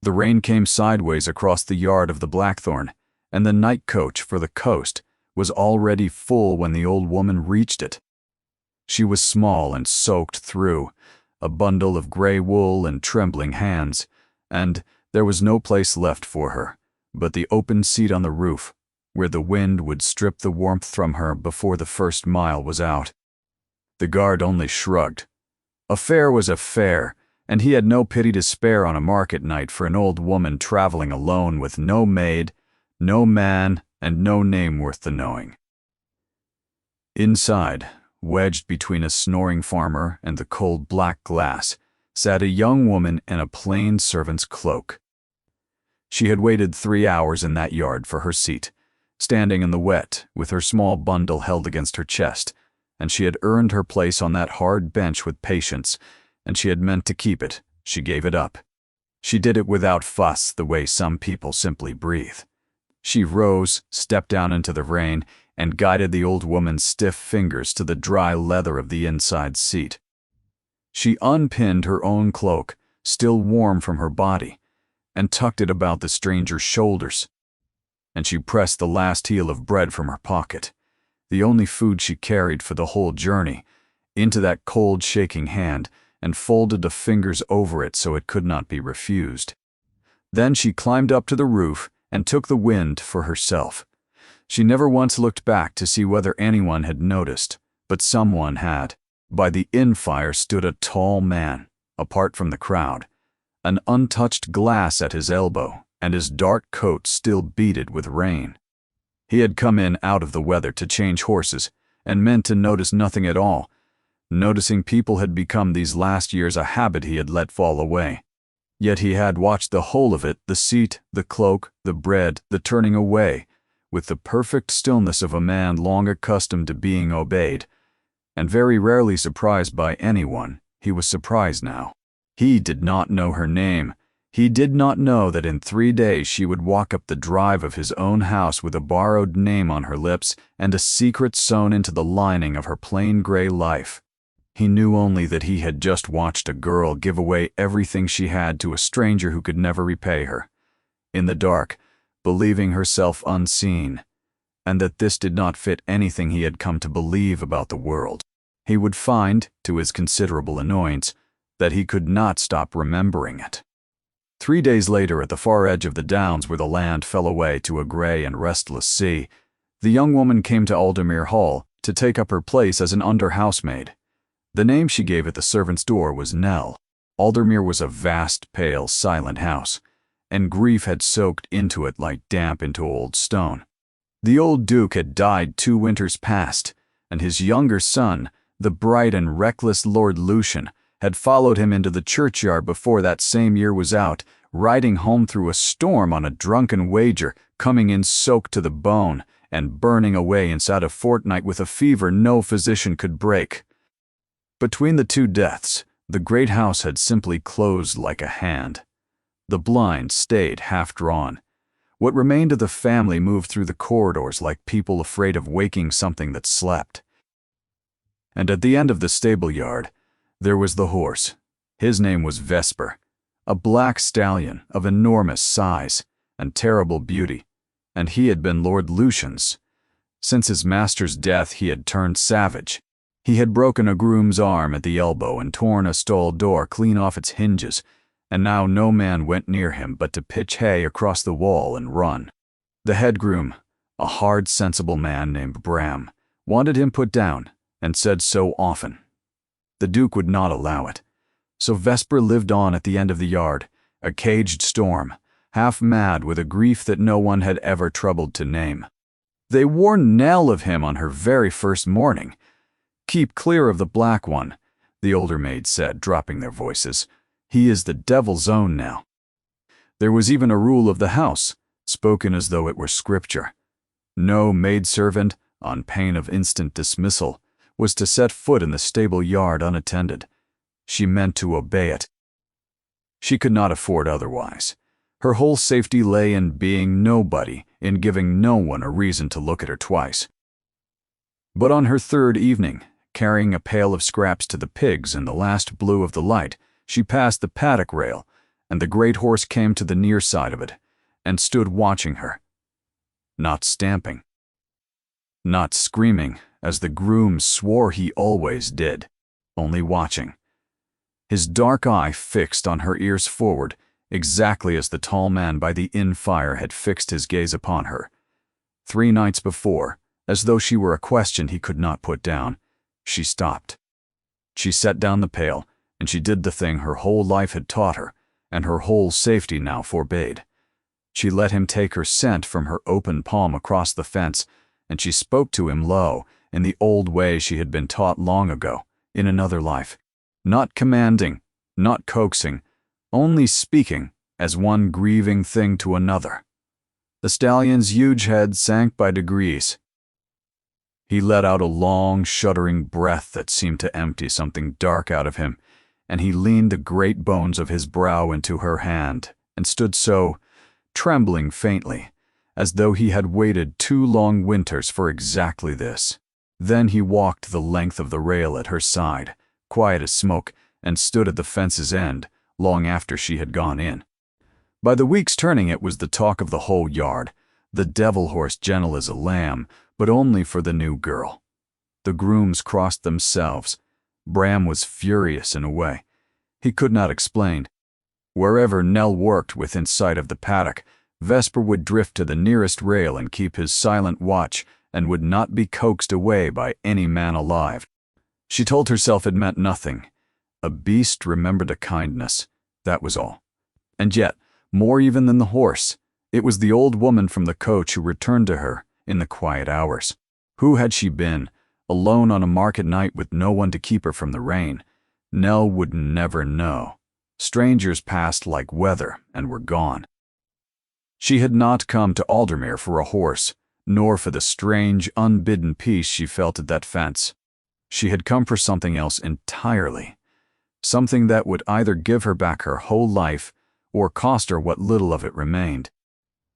The rain came sideways across the yard of the Blackthorn, and the night coach for the coast was already full when the old woman reached it. She was small and soaked through, a bundle of gray wool and trembling hands, and there was no place left for her but the open seat on the roof, where the wind would strip the warmth from her before the first mile was out. The guard only shrugged. A fare was a fare, and he had no pity to spare on a market night for an old woman traveling alone with no maid, no man, and no name worth the knowing. Inside, wedged between a snoring farmer and the cold black glass, sat a young woman in a plain servant's cloak. She had waited 3 hours in that yard for her seat, standing in the wet with her small bundle held against her chest, and she had earned her place on that hard bench with patience, and she had meant to keep it. She gave it up. She did it without fuss, the way some people simply breathe. She rose, stepped down into the rain, and guided the old woman's stiff fingers to the dry leather of the inside seat. She unpinned her own cloak, still warm from her body, and tucked it about the stranger's shoulders. And she pressed the last heel of bread from her pocket, the only food she carried for the whole journey, into that cold, shaking hand, and folded the fingers over it so it could not be refused. Then she climbed up to the roof and took the wind for herself. She never once looked back to see whether anyone had noticed, but someone had. By the inn fire stood a tall man, apart from the crowd, an untouched glass at his elbow, and his dark coat still beaded with rain. He had come in out of the weather to change horses, and meant to notice nothing at all. Noticing people had become these last years a habit he had let fall away. Yet he had watched the whole of it, the seat, the cloak, the bread, the turning away, with the perfect stillness of a man long accustomed to being obeyed, and very rarely surprised by anyone. He was surprised now. He did not know her name. He did not know that in 3 days she would walk up the drive of his own house with a borrowed name on her lips and a secret sewn into the lining of her plain gray life. He knew only that he had just watched a girl give away everything she had to a stranger who could never repay her, in the dark, believing herself unseen, and that this did not fit anything he had come to believe about the world. He would find, to his considerable annoyance, that he could not stop remembering it. 3 days later, at the far edge of the downs where the land fell away to a gray and restless sea, the young woman came to Aldermere Hall to take up her place as an under-housemaid. The name she gave at the servant's door was Nell. Aldermere was a vast, pale, silent house, and grief had soaked into it like damp into old stone. The old Duke had died 2 winters past, and his younger son, the bright and reckless Lord Lucian, had followed him into the churchyard before that same year was out, riding home through a storm on a drunken wager, coming in soaked to the bone, and burning away inside a fortnight with a fever no physician could break. Between the 2 deaths, the great house had simply closed like a hand. The blinds stayed half drawn. What remained of the family moved through the corridors like people afraid of waking something that slept. And at the end of the stable yard, there was the horse. His name was Vesper, a black stallion of enormous size and terrible beauty, and he had been Lord Lucian's. Since his master's death he had turned savage. He had broken a groom's arm at the elbow and torn a stall door clean off its hinges, and now no man went near him but to pitch hay across the wall and run. The head groom, a hard, sensible man named Bram, wanted him put down, and said so often. The Duke would not allow it. So Vesper lived on at the end of the yard, a caged storm, half mad with a grief that no one had ever troubled to name. They warned Nell of him on her very first morning. "Keep clear of the black one," the older maids said, dropping their voices. "He is the devil's own now." There was even a rule of the house, spoken as though it were scripture. No maidservant, on pain of instant dismissal, was to set foot in the stable yard unattended. She meant to obey it. She could not afford otherwise. Her whole safety lay in being nobody, in giving no one a reason to look at her twice. But on her 3rd evening, carrying a pail of scraps to the pigs in the last blue of the light, she passed the paddock rail, and the great horse came to the near side of it and stood watching her, not stamping, not screaming, as the groom swore he always did, only watching, his dark eye fixed on her ears forward, exactly as the tall man by the inn fire had fixed his gaze upon her. 3 nights before, as though she were a question he could not put down, she stopped. She set down the pail, and she did the thing her whole life had taught her, and her whole safety now forbade. She let him take her scent from her open palm across the fence, and she spoke to him low, in the old way she had been taught long ago, in another life. Not commanding, not coaxing, only speaking as one grieving thing to another. The stallion's huge head sank by degrees. He let out a long, shuddering breath that seemed to empty something dark out of him, and he leaned the great bones of his brow into her hand, and stood so, trembling faintly, as though he had waited 2 long winters for exactly this. Then he walked the length of the rail at her side, quiet as smoke, and stood at the fence's end, long after she had gone in. By the week's turning it was the talk of the whole yard, the devil horse gentle as a lamb, but only for the new girl. The grooms crossed themselves. Bram was furious in a way. He could not explain. Wherever Nell worked within sight of the paddock, Vesper would drift to the nearest rail and keep his silent watch, and would not be coaxed away by any man alive. She told herself it meant nothing. A beast remembered a kindness, that was all. And yet, more even than the horse, it was the old woman from the coach who returned to her in the quiet hours. Who had she been, alone on a market night with no one to keep her from the rain? Nell would never know. Strangers passed like weather and were gone. She had not come to Aldermere for a horse, nor for the strange, unbidden peace she felt at that fence. She had come for something else entirely, something that would either give her back her whole life or cost her what little of it remained.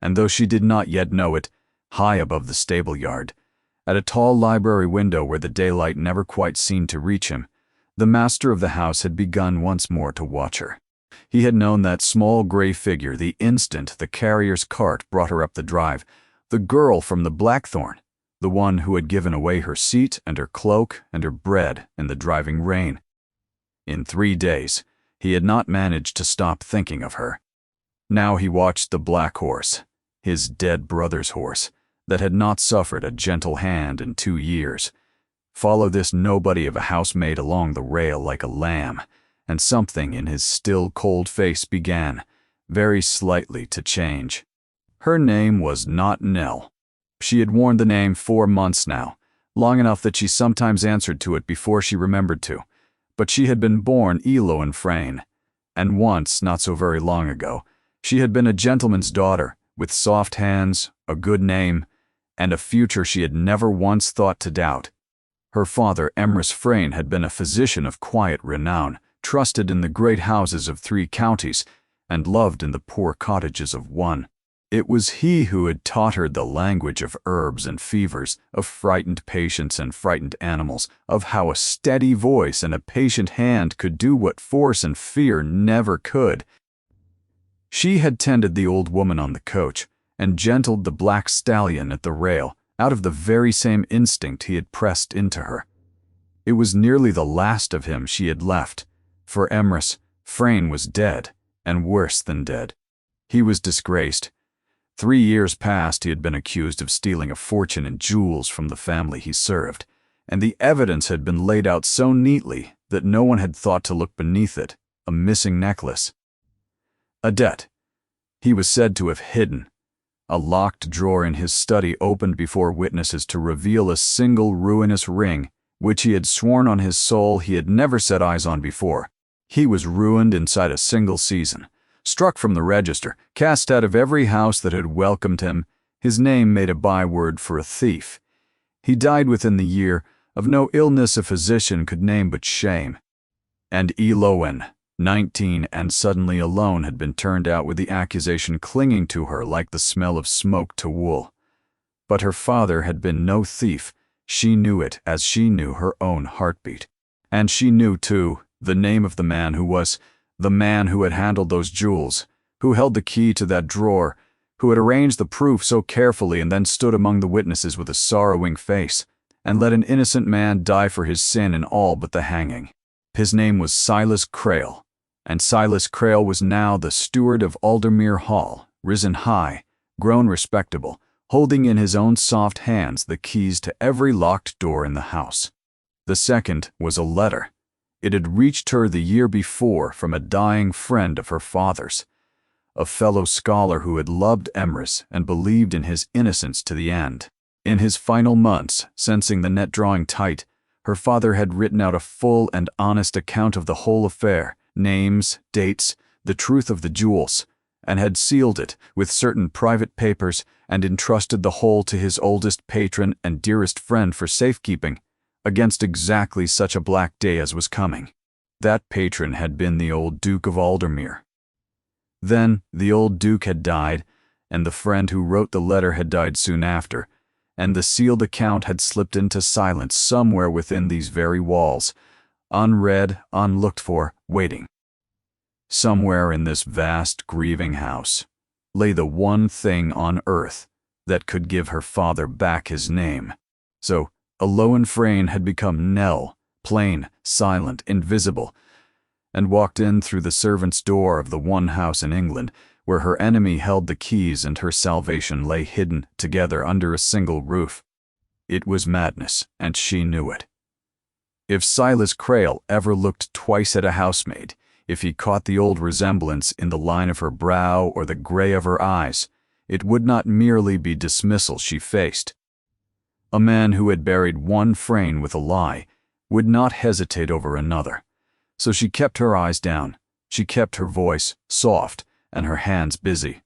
And though she did not yet know it, high above the stable yard, at a tall library window where the daylight never quite seemed to reach him, the master of the house had begun once more to watch her. He had known that small gray figure the instant the carrier's cart brought her up the drive, the girl from the Blackthorn, the one who had given away her seat and her cloak and her bread in the driving rain. In 3 days, he had not managed to stop thinking of her. Now he watched the black horse, his dead brother's horse, that had not suffered a gentle hand in 2 years, follow this nobody of a housemaid along the rail like a lamb, and something in his still cold face began, very slightly, to change. Her name was not Nell. She had worn the name 4 months now, long enough that she sometimes answered to it before she remembered to, but she had been born Eloin Frayne, and once, not so very long ago, she had been a gentleman's daughter, with soft hands, a good name, and a future she had never once thought to doubt. Her father, Emrys Frayne, had been a physician of quiet renown, trusted in the great houses of 3 counties, and loved in the poor cottages of 1. It was he who had taught her the language of herbs and fevers, of frightened patients and frightened animals, of how a steady voice and a patient hand could do what force and fear never could. She had tended the old woman on the coach, and gentled the black stallion at the rail, out of the very same instinct he had pressed into her. It was nearly the last of him she had left, for Emrys Frayne was dead, and worse than dead. He was disgraced. 3 years past he had been accused of stealing a fortune in jewels from the family he served, and the evidence had been laid out so neatly that no one had thought to look beneath it, a missing necklace. A debt he was said to have hidden. A locked drawer in his study opened before witnesses to reveal a single ruinous ring, which he had sworn on his soul he had never set eyes on before. He was ruined inside a single season, struck from the register, cast out of every house that had welcomed him, his name made a byword for a thief. He died within the year, of no illness a physician could name but shame. And Eloin, 19 and suddenly alone, had been turned out with the accusation clinging to her like the smell of smoke to wool. But her father had been no thief. She knew it as she knew her own heartbeat. And she knew, too, the name of the man who was The man who had handled those jewels, who held the key to that drawer, who had arranged the proof so carefully and then stood among the witnesses with a sorrowing face, and let an innocent man die for his sin in all but the hanging. His name was Silas Crail, and Silas Crail was now the steward of Aldermere Hall, risen high, grown respectable, holding in his own soft hands the keys to every locked door in the house. The second was a letter. It had reached her the year before from a dying friend of her father's, a fellow scholar who had loved Emrys and believed in his innocence to the end. In his final months, sensing the net drawing tight, her father had written out a full and honest account of the whole affair, names, dates, the truth of the jewels, and had sealed it with certain private papers and entrusted the whole to his oldest patron and dearest friend for safekeeping, against exactly such a black day as was coming. That patron had been the old Duke of Aldermere. Then the old Duke had died, and the friend who wrote the letter had died soon after, and the sealed account had slipped into silence somewhere within these very walls, unread, unlooked for, waiting. Somewhere in this vast, grieving house lay the one thing on earth that could give her father back his name. So Aloan Frayne had become Nell, plain, silent, invisible, and walked in through the servants' door of the one house in England where her enemy held the keys and her salvation lay hidden together under a single roof. It was madness, and she knew it. If Silas Crail ever looked twice at a housemaid, if he caught the old resemblance in the line of her brow or the gray of her eyes, it would not merely be dismissal she faced. A man who had buried one Frayne with a lie would not hesitate over another. So she kept her eyes down, she kept her voice soft and her hands busy.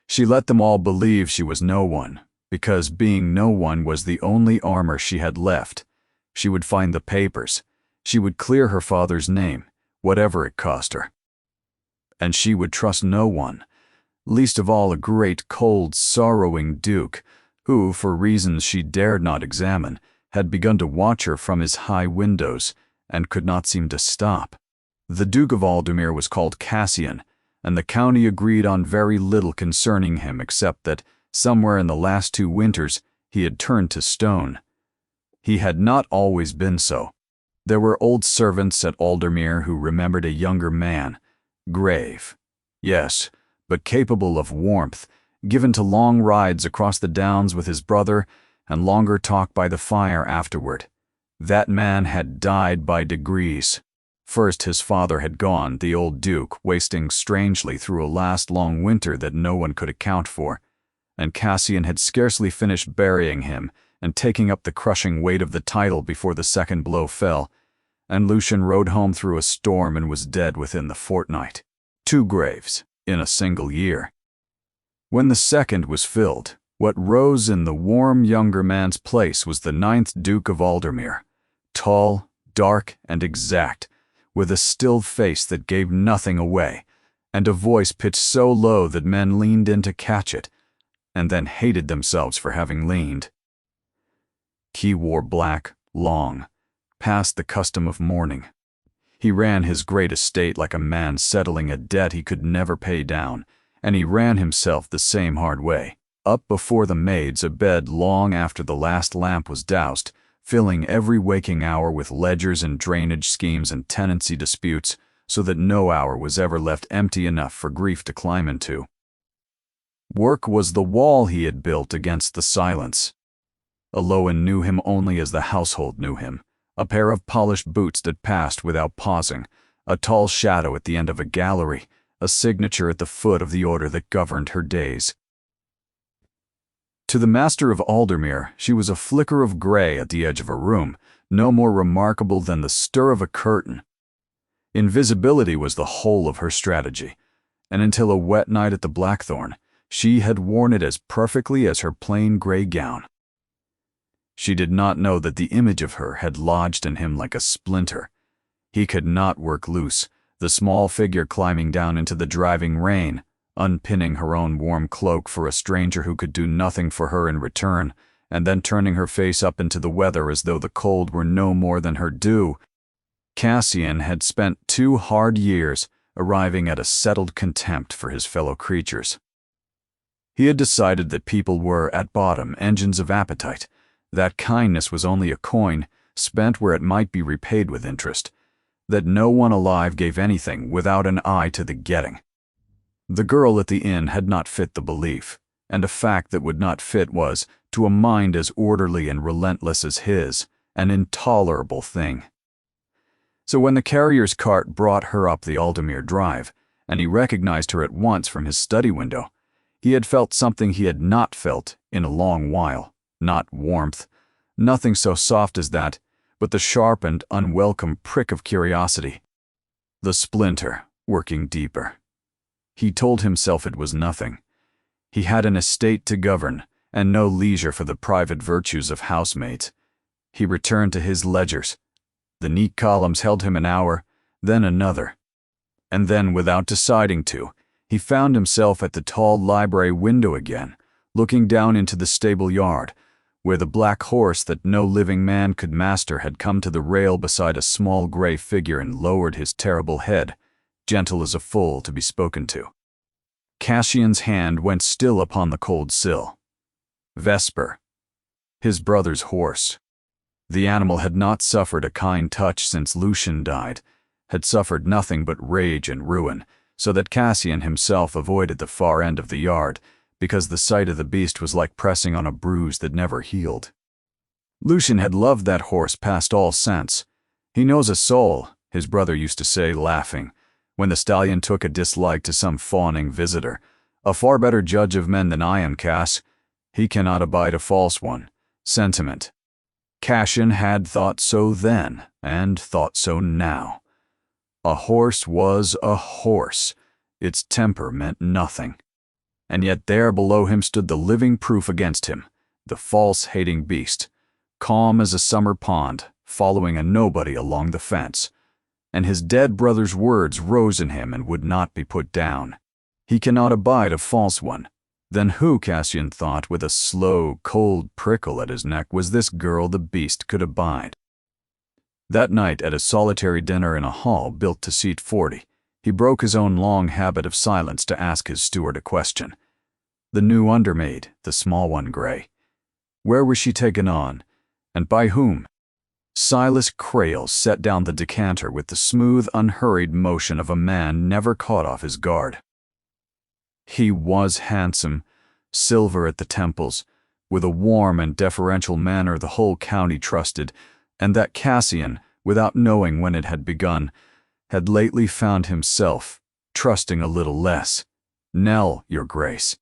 She let them all believe she was no one, because being no one was the only armor she had left. She would find the papers, she would clear her father's name, whatever it cost her. And she would trust no one, least of all a great, cold, sorrowing duke, who, for reasons she dared not examine, had begun to watch her from his high windows, and could not seem to stop. The Duke of Aldermere was called Cassian, and the county agreed on very little concerning him except that, somewhere in the last 2 winters, he had turned to stone. He had not always been so. There were old servants at Aldermere who remembered a younger man, grave, yes, but capable of warmth, given to long rides across the downs with his brother and longer talk by the fire afterward. That man had died by degrees. First his father had gone, the old Duke, wasting strangely through a last long winter that no one could account for, and Cassian had scarcely finished burying him and taking up the crushing weight of the title before the second blow fell, and Lucian rode home through a storm and was dead within the fortnight. 2 graves in a single year. When the second was filled, what rose in the warm younger man's place was the 9th Duke of Aldermere, tall, dark, and exact, with a still face that gave nothing away, and a voice pitched so low that men leaned in to catch it, and then hated themselves for having leaned. He wore black, long, past the custom of mourning. He ran his great estate like a man settling a debt he could never pay down, and he ran himself the same hard way, up before the maids abed long after the last lamp was doused, filling every waking hour with ledgers and drainage schemes and tenancy disputes, so that no hour was ever left empty enough for grief to climb into. Work was the wall he had built against the silence. Aloan knew him only as the household knew him, a pair of polished boots that passed without pausing, a tall shadow at the end of a gallery, a signature at the foot of the order that governed her days. To the master of Aldermere, she was a flicker of gray at the edge of a room, no more remarkable than the stir of a curtain. Invisibility was the whole of her strategy, and until a wet night at the Blackthorn, she had worn it as perfectly as her plain gray gown. She did not know that the image of her had lodged in him like a splinter. He could not work loose, the small figure climbing down into the driving rain, unpinning her own warm cloak for a stranger who could do nothing for her in return, and then turning her face up into the weather as though the cold were no more than her due. Cassian had spent 2 hard years, arriving at a settled contempt for his fellow creatures. He had decided that people were, at bottom, engines of appetite, that kindness was only a coin, spent where it might be repaid with interest, that no one alive gave anything without an eye to the getting. The girl at the inn had not fit the belief, and a fact that would not fit was, to a mind as orderly and relentless as his, an intolerable thing. So when the carrier's cart brought her up the Aldermere Drive, and he recognized her at once from his study window, he had felt something he had not felt in a long while, not warmth, nothing so soft as that, but the sharp and unwelcome prick of curiosity. The splinter, working deeper. He told himself it was nothing. He had an estate to govern, and no leisure for the private virtues of housemaids. He returned to his ledgers. The neat columns held him an hour, then another. And then, without deciding to, he found himself at the tall library window again, looking down into the stable yard, where the black horse that no living man could master had come to the rail beside a small gray figure and lowered his terrible head, gentle as a foal to be spoken to. Cassian's hand went still upon the cold sill. Vesper, his brother's horse. The animal had not suffered a kind touch since Lucian died, had suffered nothing but rage and ruin, so that Cassian himself avoided the far end of the yard, because the sight of the beast was like pressing on a bruise that never healed. Lucian had loved that horse past all sense. He knows a soul, his brother used to say, laughing, when the stallion took a dislike to some fawning visitor. A far better judge of men than I am, Cass. He cannot abide a false one. Sentiment. Cassian had thought so then, and thought so now. A horse was a horse. Its temper meant nothing. And yet there below him stood the living proof against him, the false-hating beast, calm as a summer pond, following a nobody along the fence. And his dead brother's words rose in him and would not be put down. He cannot abide a false one. Then who, Cassian thought, with a slow, cold prickle at his neck, was this girl the beast could abide? That night, at a solitary dinner in a hall built to seat 40, he broke his own long habit of silence to ask his steward a question. The new undermaid, the small one, Gray. Where was she taken on, and by whom? Silas Crale set down the decanter with the smooth, unhurried motion of a man never caught off his guard. He was handsome, silver at the temples, with a warm and deferential manner the whole county trusted, and that Cassian, without knowing when it had begun, had lately found himself trusting a little less. Nell, your grace.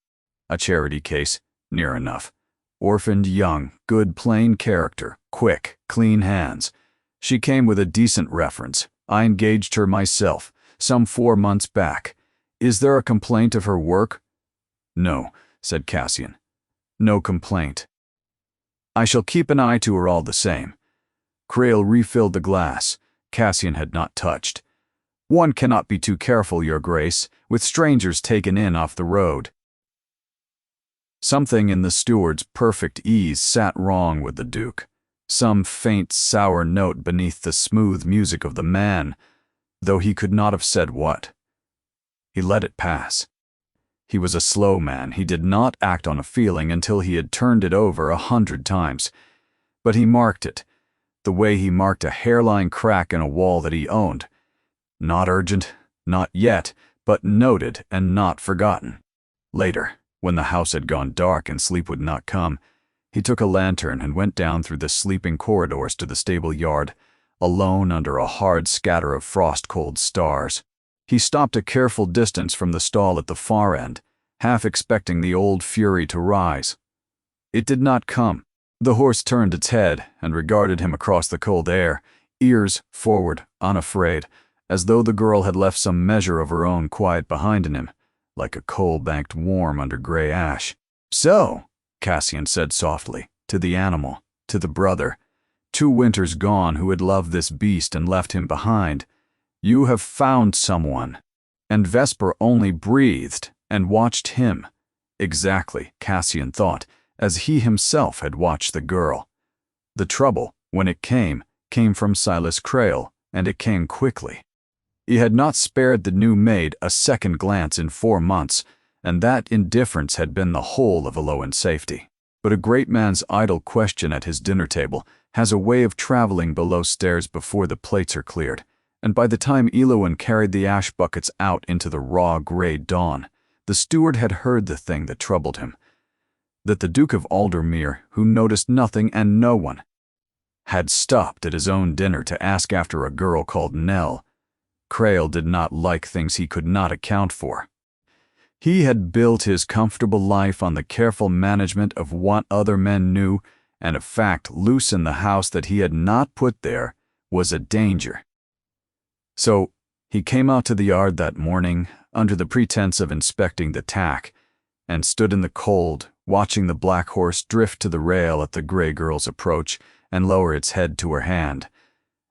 A charity case, near enough. Orphaned young, good plain character, quick, clean hands. She came with a decent reference. I engaged her myself, some 4 months back. Is there a complaint of her work? No, said Cassian. No complaint. I shall keep an eye to her all the same. Crale refilled the glass. Cassian had not touched. One cannot be too careful, your grace, with strangers taken in off the road. Something in the steward's perfect ease sat wrong with the Duke. Some faint, sour note beneath the smooth music of the man, though he could not have said what. He let it pass. He was a slow man. He did not act on a feeling until he had turned it over 100 times. But he marked it, the way he marked a hairline crack in a wall that he owned. Not urgent, not yet, but noted and not forgotten. Later, when the house had gone dark and sleep would not come, he took a lantern and went down through the sleeping corridors to the stable yard, alone under a hard scatter of frost-cold stars. He stopped a careful distance from the stall at the far end, half expecting the old fury to rise. It did not come. The horse turned its head and regarded him across the cold air, ears forward, unafraid, as though the girl had left some measure of her own quiet behind in him, like a coal banked warm under gray ash. So, Cassian said softly, to the animal, to the brother, 2 winters gone who had loved this beast and left him behind, you have found someone. And Vesper only breathed and watched him. Exactly, Cassian thought, as he himself had watched the girl. The trouble, when it came from Silas Crale, and it came quickly. He had not spared the new maid a second glance in 4 months, and that indifference had been the whole of Eloan's safety. But a great man's idle question at his dinner table has a way of traveling below stairs before the plates are cleared, and by the time Eloan carried the ash buckets out into the raw gray dawn, the steward had heard the thing that troubled him, that the Duke of Aldermere, who noticed nothing and no one, had stopped at his own dinner to ask after a girl called Nell. Crail did not like things he could not account for. He had built his comfortable life on the careful management of what other men knew, and a fact loose in the house that he had not put there was a danger. So he came out to the yard that morning under the pretense of inspecting the tack, and stood in the cold, watching the black horse drift to the rail at the gray girl's approach and lower its head to her hand,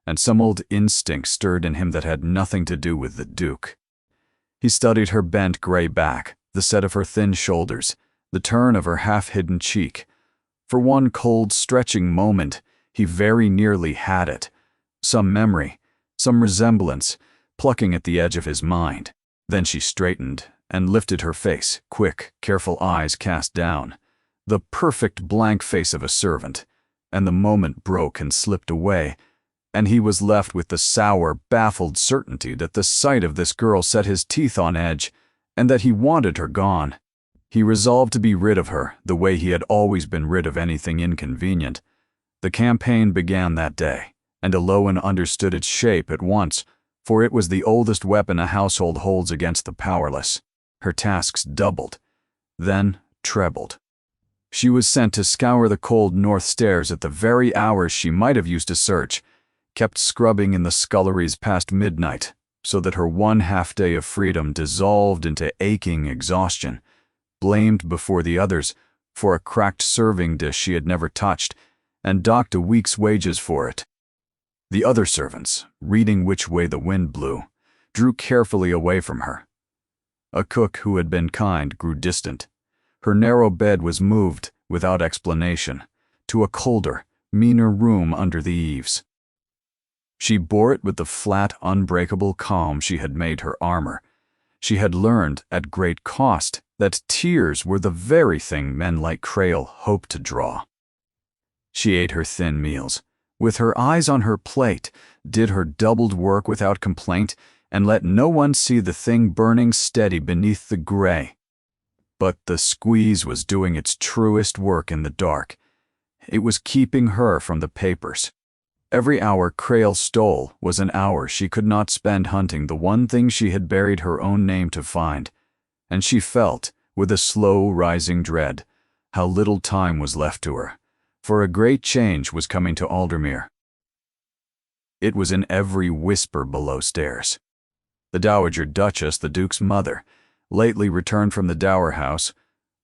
and some old instinct stirred in him that had nothing to do with the Duke. He studied her bent gray back, the set of her thin shoulders, the turn of her half-hidden cheek. For one cold, stretching moment, he very nearly had it. Some memory, some resemblance, plucking at the edge of his mind. Then she straightened and lifted her face, quick, careful eyes cast down, the perfect blank face of a servant, and the moment broke and slipped away, and he was left with the sour, baffled certainty that the sight of this girl set his teeth on edge, and that he wanted her gone. He resolved to be rid of her the way he had always been rid of anything inconvenient. The campaign began that day, and Eloan understood its shape at once, for it was the oldest weapon a household holds against the powerless. Her tasks doubled, then trebled. She was sent to scour the cold north stairs at the very hours she might have used to search, kept scrubbing in the sculleries past midnight, so that her one half-day of freedom dissolved into aching exhaustion, blamed before the others for a cracked serving dish she had never touched, and docked a week's wages for it. The other servants, reading which way the wind blew, drew carefully away from her. A cook who had been kind grew distant. Her narrow bed was moved, without explanation, to a colder, meaner room under the eaves. She bore it with the flat, unbreakable calm she had made her armor. She had learned, at great cost, that tears were the very thing men like Crail hoped to draw. She ate her thin meals, with her eyes on her plate, did her doubled work without complaint, and let no one see the thing burning steady beneath the gray. But the squeeze was doing its truest work in the dark. It was keeping her from the papers. Every hour Crail stole was an hour she could not spend hunting the one thing she had buried her own name to find, and she felt, with a slow rising dread, how little time was left to her, for a great change was coming to Aldermere. It was in every whisper below stairs. The Dowager Duchess, the Duke's mother, lately returned from the dower house,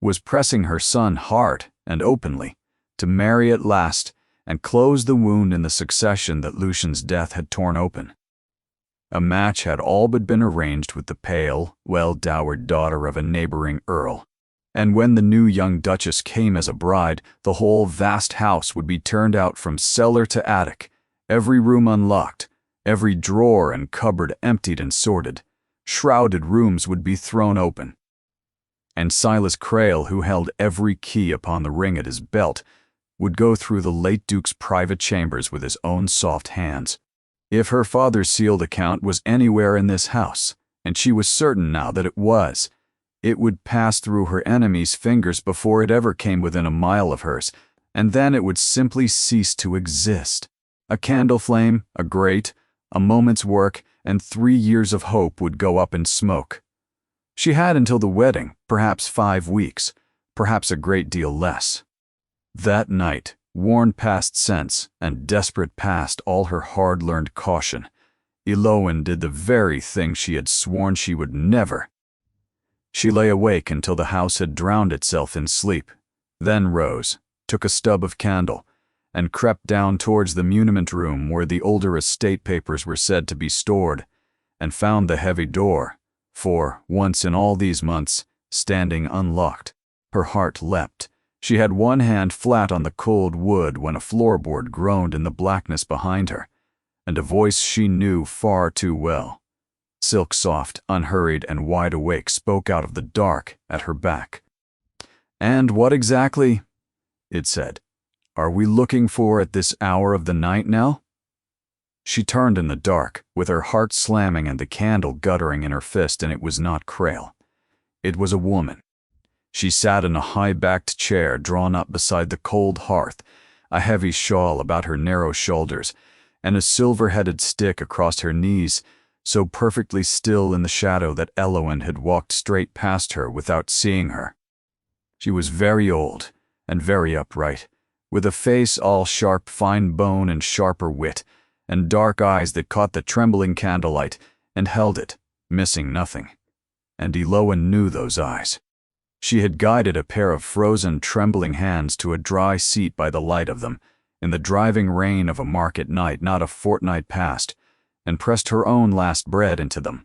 was pressing her son hard and openly to marry at last and close the wound in the succession that Lucian's death had torn open. A match had all but been arranged with the pale, well-dowered daughter of a neighboring earl, and when the new young duchess came as a bride, the whole vast house would be turned out from cellar to attic, every room unlocked, every drawer and cupboard emptied and sorted. Shrouded rooms would be thrown open. And Silas Crail, who held every key upon the ring at his belt, would go through the late Duke's private chambers with his own soft hands. If her father's sealed account was anywhere in this house, and she was certain now that it was, it would pass through her enemy's fingers before it ever came within a mile of hers, and then it would simply cease to exist. A candle flame, a grate, a moment's work, and 3 years of hope would go up in smoke. She had until the wedding, perhaps 5 weeks, perhaps a great deal less. That night, worn past sense and desperate past all her hard-learned caution, Eloan did the very thing she had sworn she would never. She lay awake until the house had drowned itself in sleep, then rose, took a stub of candle, and crept down towards the muniment room where the older estate papers were said to be stored, and found the heavy door, for, once in all these months, standing unlocked. Her heart leapt. She had one hand flat on the cold wood when a floorboard groaned in the blackness behind her, and a voice she knew far too well, Silk soft, unhurried, and wide awake spoke out of the dark at her back. "And what exactly," it said, "are we looking for at this hour of the night, Nell?" She turned in the dark, with her heart slamming and the candle guttering in her fist, and it was not Krail. It was a woman. She sat in a high-backed chair drawn up beside the cold hearth, a heavy shawl about her narrow shoulders, and a silver-headed stick across her knees, so perfectly still in the shadow that Eloin had walked straight past her without seeing her. She was very old and very upright, with a face all sharp fine bone and sharper wit, and dark eyes that caught the trembling candlelight and held it, missing nothing. And Eloin knew those eyes. She had guided a pair of frozen, trembling hands to a dry seat by the light of them, in the driving rain of a market night not a fortnight past, and pressed her own last bread into them.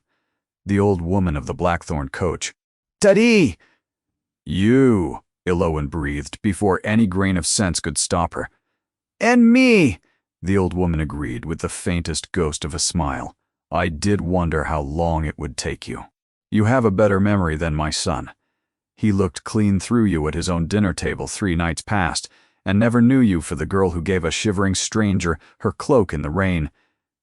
The old woman of the blackthorn coach. "Tadee!" "You," Eloin breathed before any grain of sense could stop her. "And me," the old woman agreed with the faintest ghost of a smile. "I did wonder how long it would take you. You have a better memory than my son. He looked clean through you at his own dinner table 3 nights past, and never knew you for the girl who gave a shivering stranger her cloak in the rain."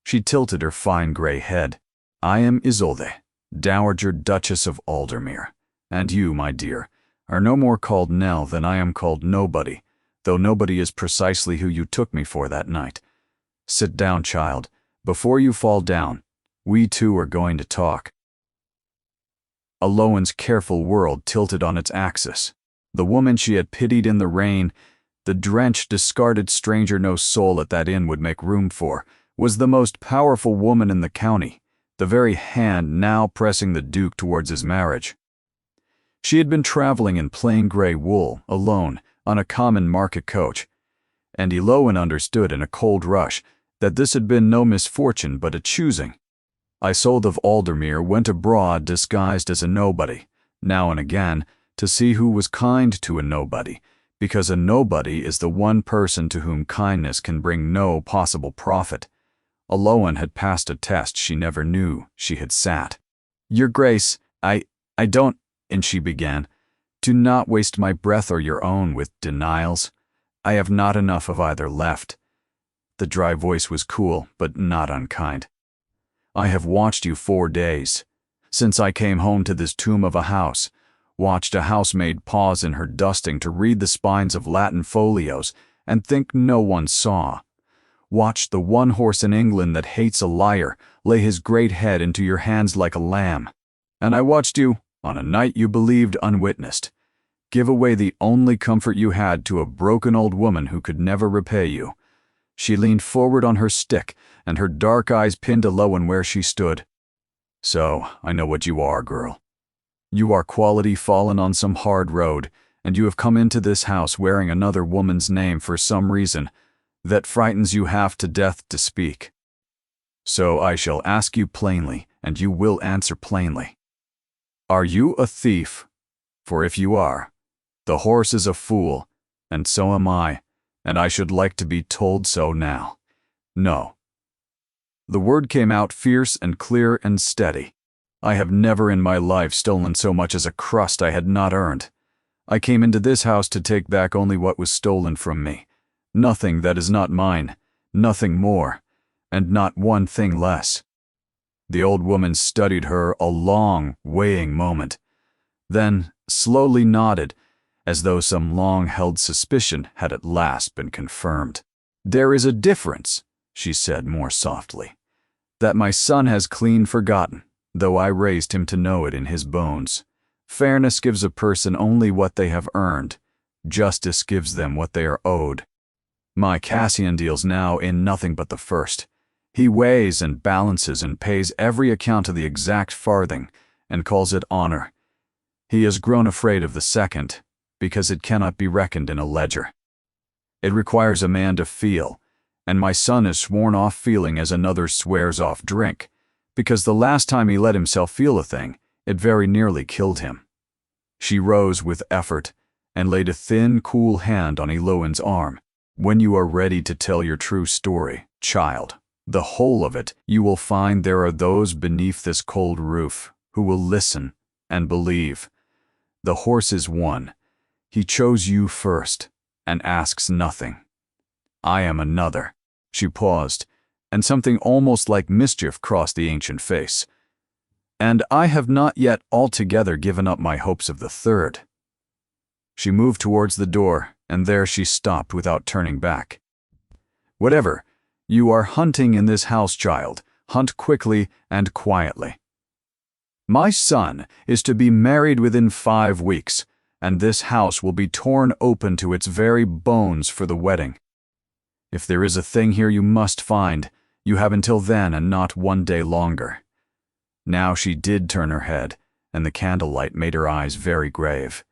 She tilted her fine gray head. "I am Isolde, Dowager Duchess of Aldermere, and you, my dear, are no more called Nell than I am called Nobody, though Nobody is precisely who you took me for that night. Sit down, child, before you fall down. We two are going to talk." Eloin's careful world tilted on its axis. The woman she had pitied in the rain, the drenched, discarded stranger no soul at that inn would make room for, was the most powerful woman in the county, the very hand now pressing the Duke towards his marriage. She had been traveling in plain gray wool, alone, on a common market coach, and Eloin understood in a cold rush that this had been no misfortune but a choosing. Isolde of Aldermere went abroad disguised as a nobody, now and again, to see who was kind to a nobody, because a nobody is the one person to whom kindness can bring no possible profit. Eloin had passed a test she never knew she had sat. "Your Grace, I don't," and she began. "Do not waste my breath or your own with denials. I have not enough of either left." The dry voice was cool, but not unkind. "I have watched you 4 days, since I came home to this tomb of a house, watched a housemaid pause in her dusting to read the spines of Latin folios and think no one saw. Watched the one horse in England that hates a liar lay his great head into your hands like a lamb. And I watched you, on a night you believed unwitnessed, give away the only comfort you had to a broken old woman who could never repay you." She leaned forward on her stick, and her dark eyes pinned Eloin where she stood. "So, I know what you are, girl. You are quality fallen on some hard road, and you have come into this house wearing another woman's name for some reason that frightens you half to death to speak. So I shall ask you plainly, and you will answer plainly. Are you a thief? For if you are, the horse is a fool, and so am I, and I should like to be told so now. No." The word came out fierce and clear and steady. "I have never in my life stolen so much as a crust I had not earned. I came into this house to take back only what was stolen from me. Nothing that is not mine, nothing more, and not one thing less." The old woman studied her a long, weighing moment, then slowly nodded, as though some long-held suspicion had at last been confirmed. "There is a difference," she said more softly, "that my son has clean forgotten, though I raised him to know it in his bones. Fairness gives a person only what they have earned. Justice gives them what they are owed. My Cassian deals now in nothing but the first. He weighs and balances and pays every account to the exact farthing, and calls it honor. He has grown afraid of the second, because it cannot be reckoned in a ledger. It requires a man to feel, and my son has sworn off feeling as another swears off drink, because the last time he let himself feel a thing, it very nearly killed him." She rose with effort and laid a thin, cool hand on Eloin's arm. "When you are ready to tell your true story, child, the whole of it, you will find there are those beneath this cold roof who will listen and believe. The horse is one. He chose you first and asks nothing. I am another." She paused, and something almost like mischief crossed the ancient face. "And I have not yet altogether given up my hopes of the third." She moved towards the door, and there she stopped without turning back. "Whatever you are hunting in this house, child, hunt quickly and quietly. My son is to be married within 5 weeks, and this house will be torn open to its very bones for the wedding. If there is a thing here you must find, you have until then and not 1 day longer." Now she did turn her head, and the candlelight made her eyes very grave.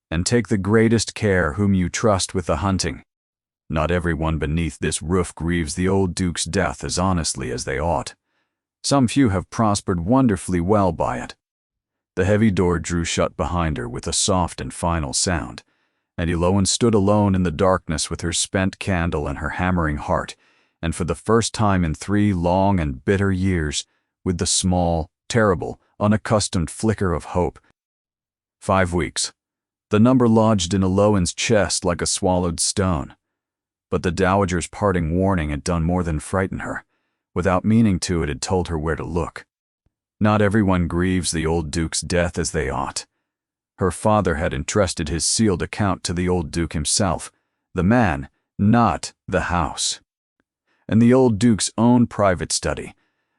"And take the greatest care whom you trust with the hunting. Not everyone beneath this roof grieves the old Duke's death as honestly as they ought. Some few have prospered wonderfully well by it." The heavy door drew shut behind her with a soft and final sound, and Eloan stood alone in the darkness with her spent candle and her hammering heart, and for the first time in 3 long and bitter years, with the small, terrible, unaccustomed flicker of hope. 5 weeks. The number lodged in Eloan's chest like a swallowed stone. But the dowager's parting warning had done more than frighten her. Without meaning to, it had told her where to look. Not everyone grieves the old Duke's death as they ought. Her father had entrusted his sealed account to the old Duke himself, the man, not the house. And the old Duke's own private study,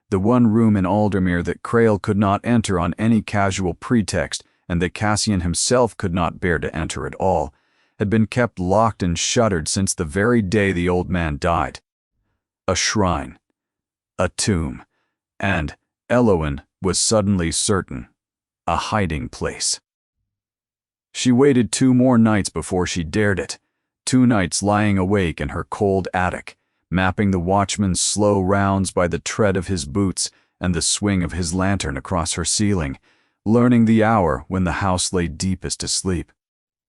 the one room in Aldermere that Crail could not enter on any casual pretext and that Cassian himself could not bear to enter at all, had been kept locked and shuttered since the very day the old man died. A shrine, a tomb, and, Eloan was suddenly certain, a hiding place. She waited 2 more nights before she dared it, 2 nights lying awake in her cold attic, mapping the watchman's slow rounds by the tread of his boots and the swing of his lantern across her ceiling, learning the hour when the house lay deepest asleep.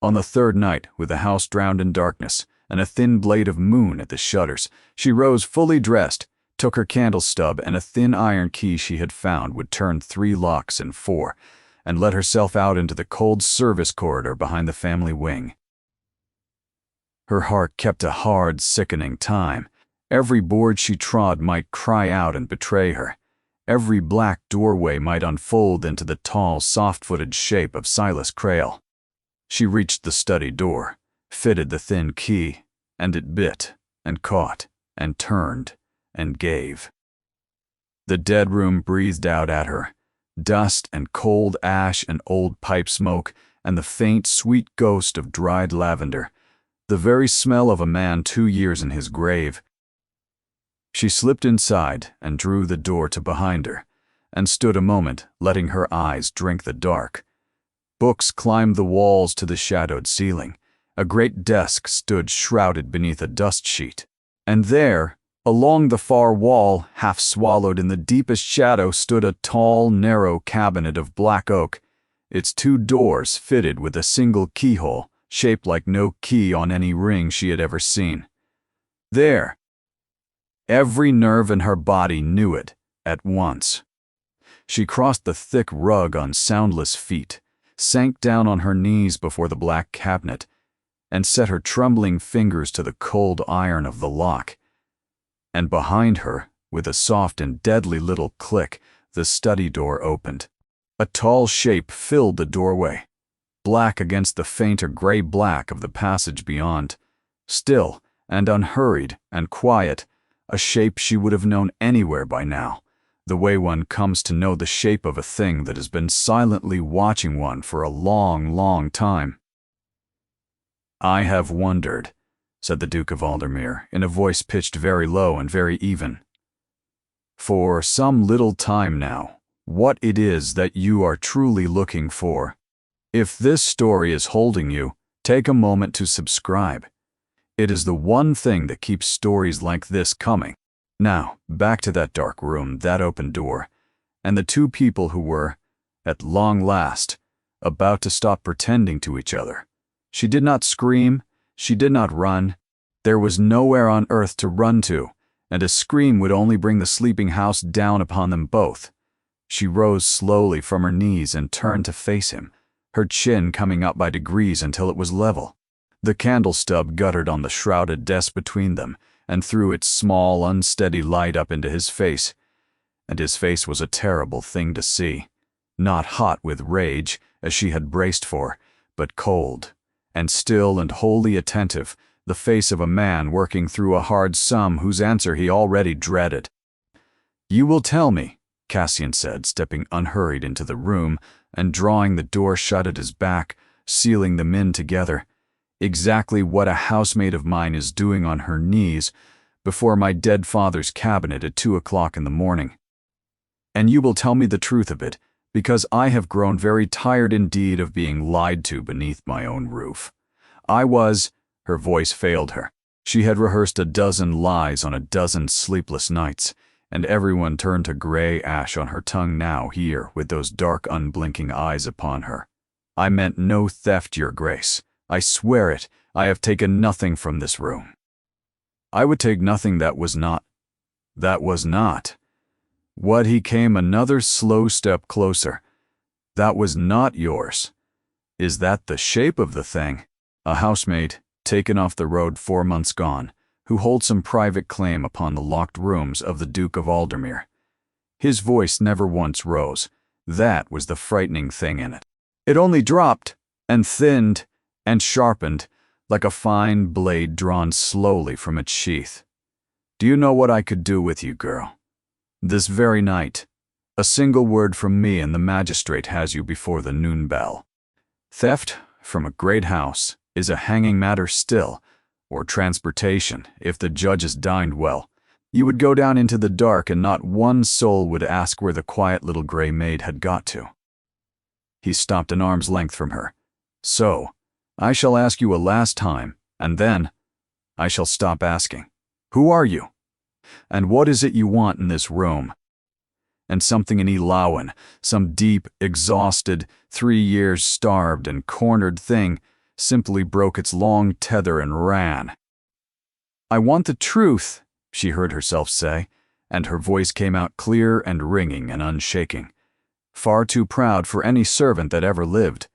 On the 3rd night, with the house drowned in darkness and a thin blade of moon at the shutters, she rose fully dressed, took her candle stub and a thin iron key she had found would turn 3 locks in 4, and let herself out into the cold service corridor behind the family wing. Her heart kept a hard, sickening time. Every board she trod might cry out and betray her. Every black doorway might unfold into the tall, soft-footed shape of Silas Crail. She reached the study door, fitted the thin key, and it bit, and caught, and turned, and gave. The dead room breathed out at her, dust and cold ash and old pipe smoke and the faint, sweet ghost of dried lavender, the very smell of a man 2 years in his grave. She slipped inside and drew the door to behind her, and stood a moment, letting her eyes drink the dark. Books climbed the walls to the shadowed ceiling. A great desk stood shrouded beneath a dust sheet. And there, along the far wall, half swallowed in the deepest shadow, stood a tall, narrow cabinet of black oak, its 2 doors fitted with a single keyhole, shaped like no key on any ring she had ever seen. There. Every nerve in her body knew it at once. She crossed the thick rug on soundless feet, sank down on her knees before the black cabinet, and set her trembling fingers to the cold iron of the lock. And behind her, with a soft and deadly little click, the study door opened. A tall shape filled the doorway, black against the fainter gray black of the passage beyond. Still and unhurried and quiet, a shape she would have known anywhere by now, the way one comes to know the shape of a thing that has been silently watching one for a long, long time. "I have wondered," said the Duke of Aldermere, in a voice pitched very low and very even, "for some little time now, what it is that you are truly looking for. If this story is holding you, take a moment to subscribe. It is the one thing that keeps stories like this coming." Now, back to that dark room, that open door, and the 2 people who were, at long last, about to stop pretending to each other. She did not scream, she did not run. There was nowhere on earth to run to, and a scream would only bring the sleeping house down upon them both. She rose slowly from her knees and turned to face him, her chin coming up by degrees until it was level. The candle stub guttered on the shrouded desk between them and threw its small, unsteady light up into his face. And his face was a terrible thing to see. Not hot with rage, as she had braced for, but cold, and still and wholly attentive, the face of a man working through a hard sum whose answer he already dreaded. "You will tell me," Cassian said, stepping unhurried into the room and drawing the door shut at his back, sealing them in together, "exactly what a housemaid of mine is doing on her knees before my dead father's cabinet at 2 o'clock in the morning. And you will tell me the truth of it, because I have grown very tired indeed of being lied to beneath my own roof. I was—" Her voice failed her. She had rehearsed a dozen lies on a dozen sleepless nights, and everyone turned to gray ash on her tongue now here with those dark unblinking eyes upon her. "I meant no theft, Your Grace. I swear it. I have taken nothing from this room." "I would take nothing that was not." "That was not." What he came another slow step closer. "That was not yours. Is that the shape of the thing? A housemaid, taken off the road 4 months gone, who holds some private claim upon the locked rooms of the Duke of Aldermere." His voice never once rose. That was the frightening thing in it. It only dropped, and thinned, and sharpened, like a fine blade drawn slowly from its sheath. "Do you know what I could do with you, girl? This very night. A single word from me and the magistrate has you before the noon bell. Theft from a great house is a hanging matter still, or transportation, if the judges dined well. You would go down into the dark and not one soul would ask where the quiet little gray maid had got to." He stopped an arm's length from her. "So, I shall ask you a last time, and then I shall stop asking. Who are you? And what is it you want in this room?" And something in Elawan, some deep, exhausted, 3 years starved and cornered thing, simply broke its long tether and ran. "I want the truth," she heard herself say, and her voice came out clear and ringing and unshaking. "Far too proud for any servant that ever lived.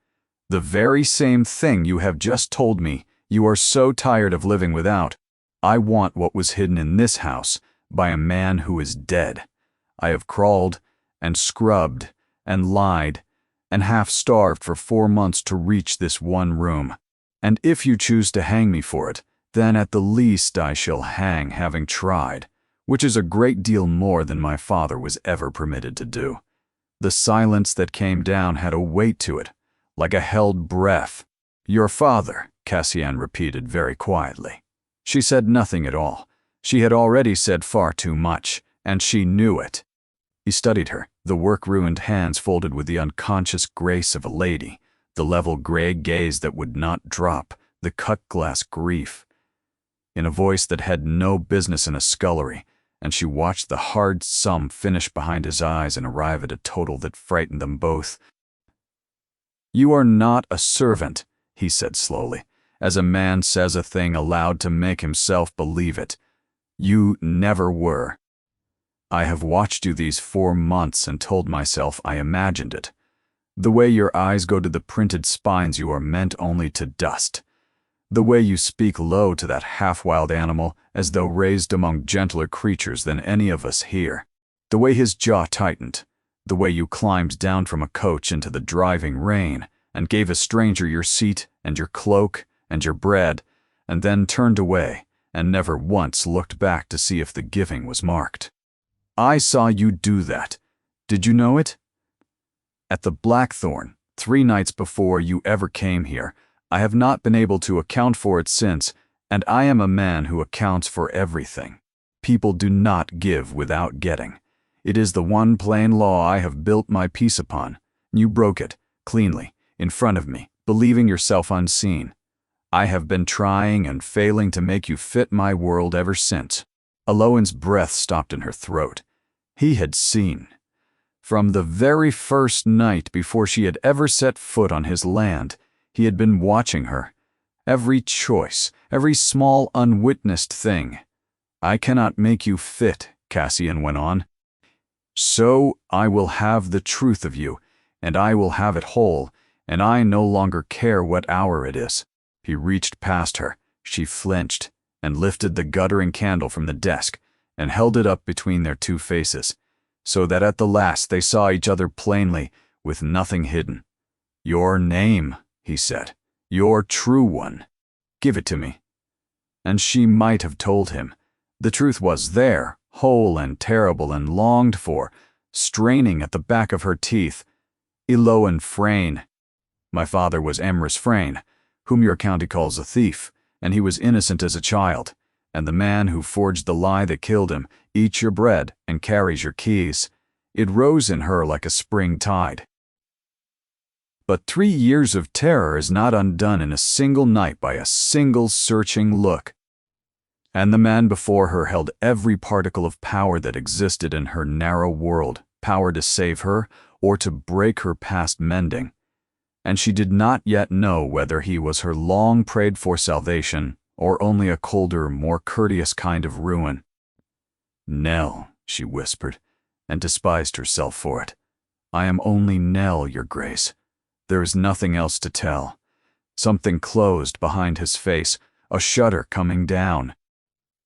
The very same thing you have just told me you are so tired of living without. I want what was hidden in this house by a man who is dead. I have crawled and scrubbed and lied and half-starved for 4 months to reach this one room. And if you choose to hang me for it, then at the least I shall hang having tried, which is a great deal more than my father was ever permitted to do." The silence that came down had a weight to it, like a held breath. "Your father," Cassian repeated very quietly. She said nothing at all. She had already said far too much, and she knew it. He studied her, the work-ruined hands folded with the unconscious grace of a lady, the level gray gaze that would not drop, the cut-glass grief. In a voice that had no business in a scullery, and she watched the hard sum finish behind his eyes and arrive at a total that frightened them both. "You are not a servant," he said slowly, as a man says a thing aloud to make himself believe it. "You never were. I have watched you these 4 months and told myself I imagined it. The way your eyes go to the printed spines you are meant only to dust. The way you speak low to that half-wild animal as though raised among gentler creatures than any of us here. The way his jaw tightened. The way you climbed down from a coach into the driving rain and gave a stranger your seat and your cloak and your bread, and then turned away and never once looked back to see if the giving was marked. I saw you do that. Did you know it? At the Blackthorn, 3 nights before you ever came here. I have not been able to account for it since, and I am a man who accounts for everything. People do not give without getting. It is the one plain law I have built my peace upon. You broke it, cleanly, in front of me, believing yourself unseen. I have been trying and failing to make you fit my world ever since." Eloin's breath stopped in her throat. He had seen. From the very first night before she had ever set foot on his land, he had been watching her. Every choice, every small unwitnessed thing. I cannot make you fit, Cassian went on. So I will have the truth of you, and I will have it whole, and I no longer care what hour it is. He reached past her. She flinched and lifted the guttering candle from the desk and held it up between their two faces, so that at the last they saw each other plainly, with nothing hidden. Your name, he said, your true one. Give it to me. And she might have told him. The truth was there, whole and terrible and longed for, straining at the back of her teeth. Eloan Frayne. My father was Emrys Frayne, whom your county calls a thief, and he was innocent as a child, and the man who forged the lie that killed him eats your bread and carries your keys. It rose in her like a spring tide. But 3 years of terror is not undone in a single night by a single searching look. And the man before her held every particle of power that existed in her narrow world, power to save her or to break her past mending. And she did not yet know whether he was her long-prayed-for salvation or only a colder, more courteous kind of ruin. Nell, she whispered, and despised herself for it. I am only Nell, your grace. There is nothing else to tell. Something closed behind his face, a shudder coming down.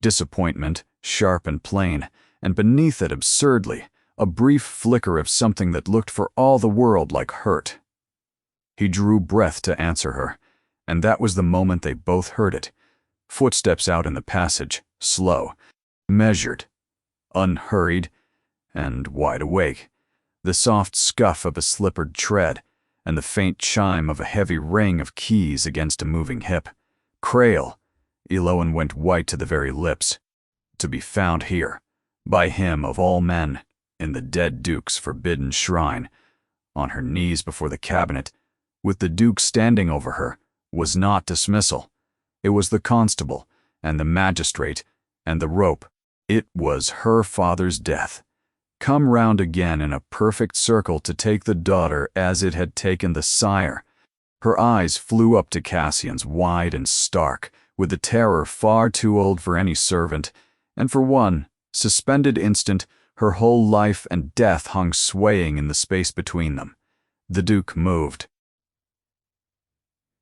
Disappointment, sharp and plain, and beneath it absurdly, a brief flicker of something that looked for all the world like hurt. He drew breath to answer her, and that was the moment they both heard it. Footsteps out in the passage, slow, measured, unhurried, and wide awake. The soft scuff of a slippered tread, and the faint chime of a heavy ring of keys against a moving hip. Crail. Eloan went white to the very lips. To be found here, by him of all men, in the dead Duke's forbidden shrine, on her knees before the cabinet, with the Duke standing over her, was not dismissal. It was the constable, and the magistrate, and the rope. It was her father's death. Come round again in a perfect circle to take the daughter as it had taken the sire. Her eyes flew up to Cassian's, wide and stark, with the terror far too old for any servant, and for one suspended instant her whole life and death hung swaying in the space between them. The Duke moved.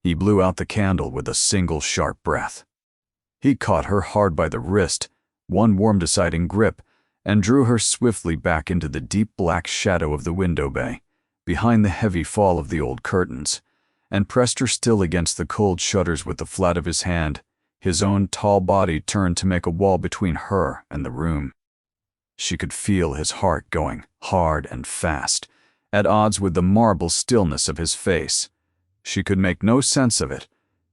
He blew out the candle with a single sharp breath. He caught her hard by the wrist, one warm deciding grip, and drew her swiftly back into the deep black shadow of the window bay, behind the heavy fall of the old curtains, and pressed her still against the cold shutters with the flat of his hand, his own tall body turned to make a wall between her and the room. She could feel his heart going hard and fast, at odds with the marble stillness of his face. She could make no sense of it.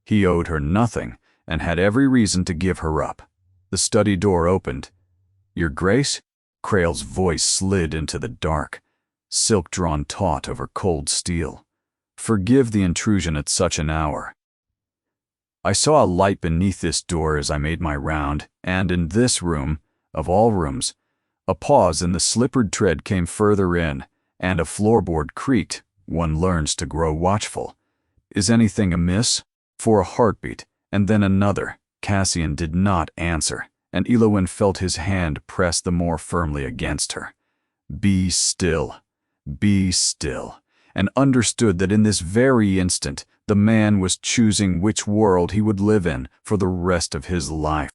He owed her nothing, and had every reason to give her up. The study door opened. Your Grace? Crail's voice slid into the dark, silk drawn taut over cold steel. Forgive the intrusion at such an hour. I saw a light beneath this door as I made my round, and in this room, of all rooms, a pause in the slippered tread came further in, and a floorboard creaked. One learns to grow watchful. Is anything amiss? For a heartbeat, and then another. Cassian did not answer, and Eloan felt his hand press the more firmly against her. Be still, and understood that in this very instant the man was choosing which world he would live in for the rest of his life.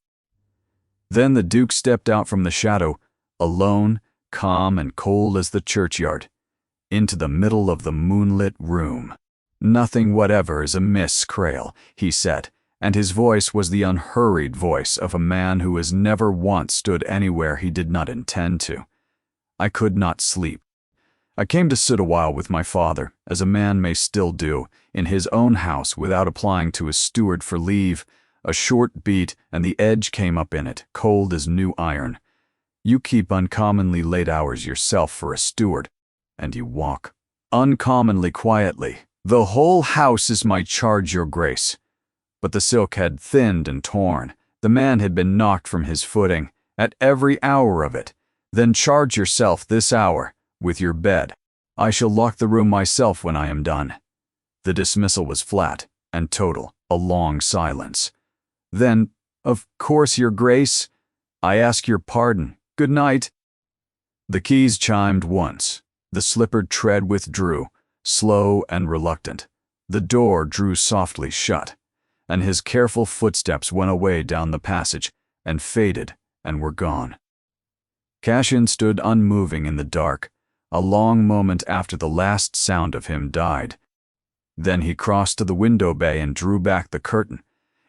Then the Duke stepped out from the shadow, alone, calm and cold as the churchyard, into the middle of the moonlit room. Nothing whatever is amiss, Crail, he said, and his voice was the unhurried voice of a man who has never once stood anywhere he did not intend to. I could not sleep. I came to sit a while with my father, as a man may still do, in his own house without applying to his steward for leave. A short beat, and the edge came up in it, cold as new iron. You keep uncommonly late hours yourself for a steward, and you walk uncommonly quietly. The whole house is my charge, your grace. But the silk had thinned and torn. The man had been knocked from his footing, at every hour of it. Then charge yourself this hour, with your bed. I shall lock the room myself when I am done. The dismissal was flat and total, a long silence. Then, of course, your grace, I ask your pardon. Good night." The keys chimed once. The slippered tread withdrew, slow and reluctant. The door drew softly shut, and his careful footsteps went away down the passage and faded and were gone. Cassian stood unmoving in the dark, a long moment after the last sound of him died. Then he crossed to the window bay and drew back the curtain,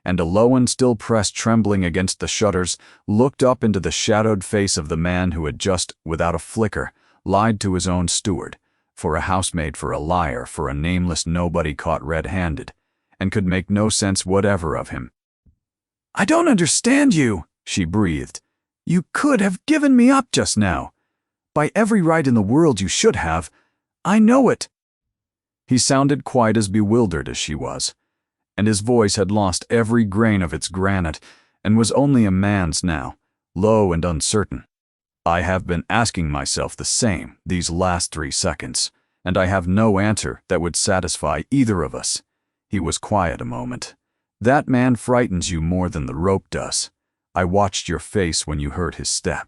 and Alowan, still pressed trembling against the shutters, looked up into the shadowed face of the man who had just, without a flicker, lied to his own steward, for a housemaid, for a liar, for a nameless nobody caught red-handed, and could make no sense whatever of him. "I don't understand you," she breathed. "You could have given me up just now. By every right in the world you should have. I know it." He sounded quite as bewildered as she was, and his voice had lost every grain of its granite and was only a man's now, low and uncertain. "I have been asking myself the same these last 3 seconds, and I have no answer that would satisfy either of us." He was quiet a moment. "That man frightens you more than the rope does. I watched your face when you heard his step.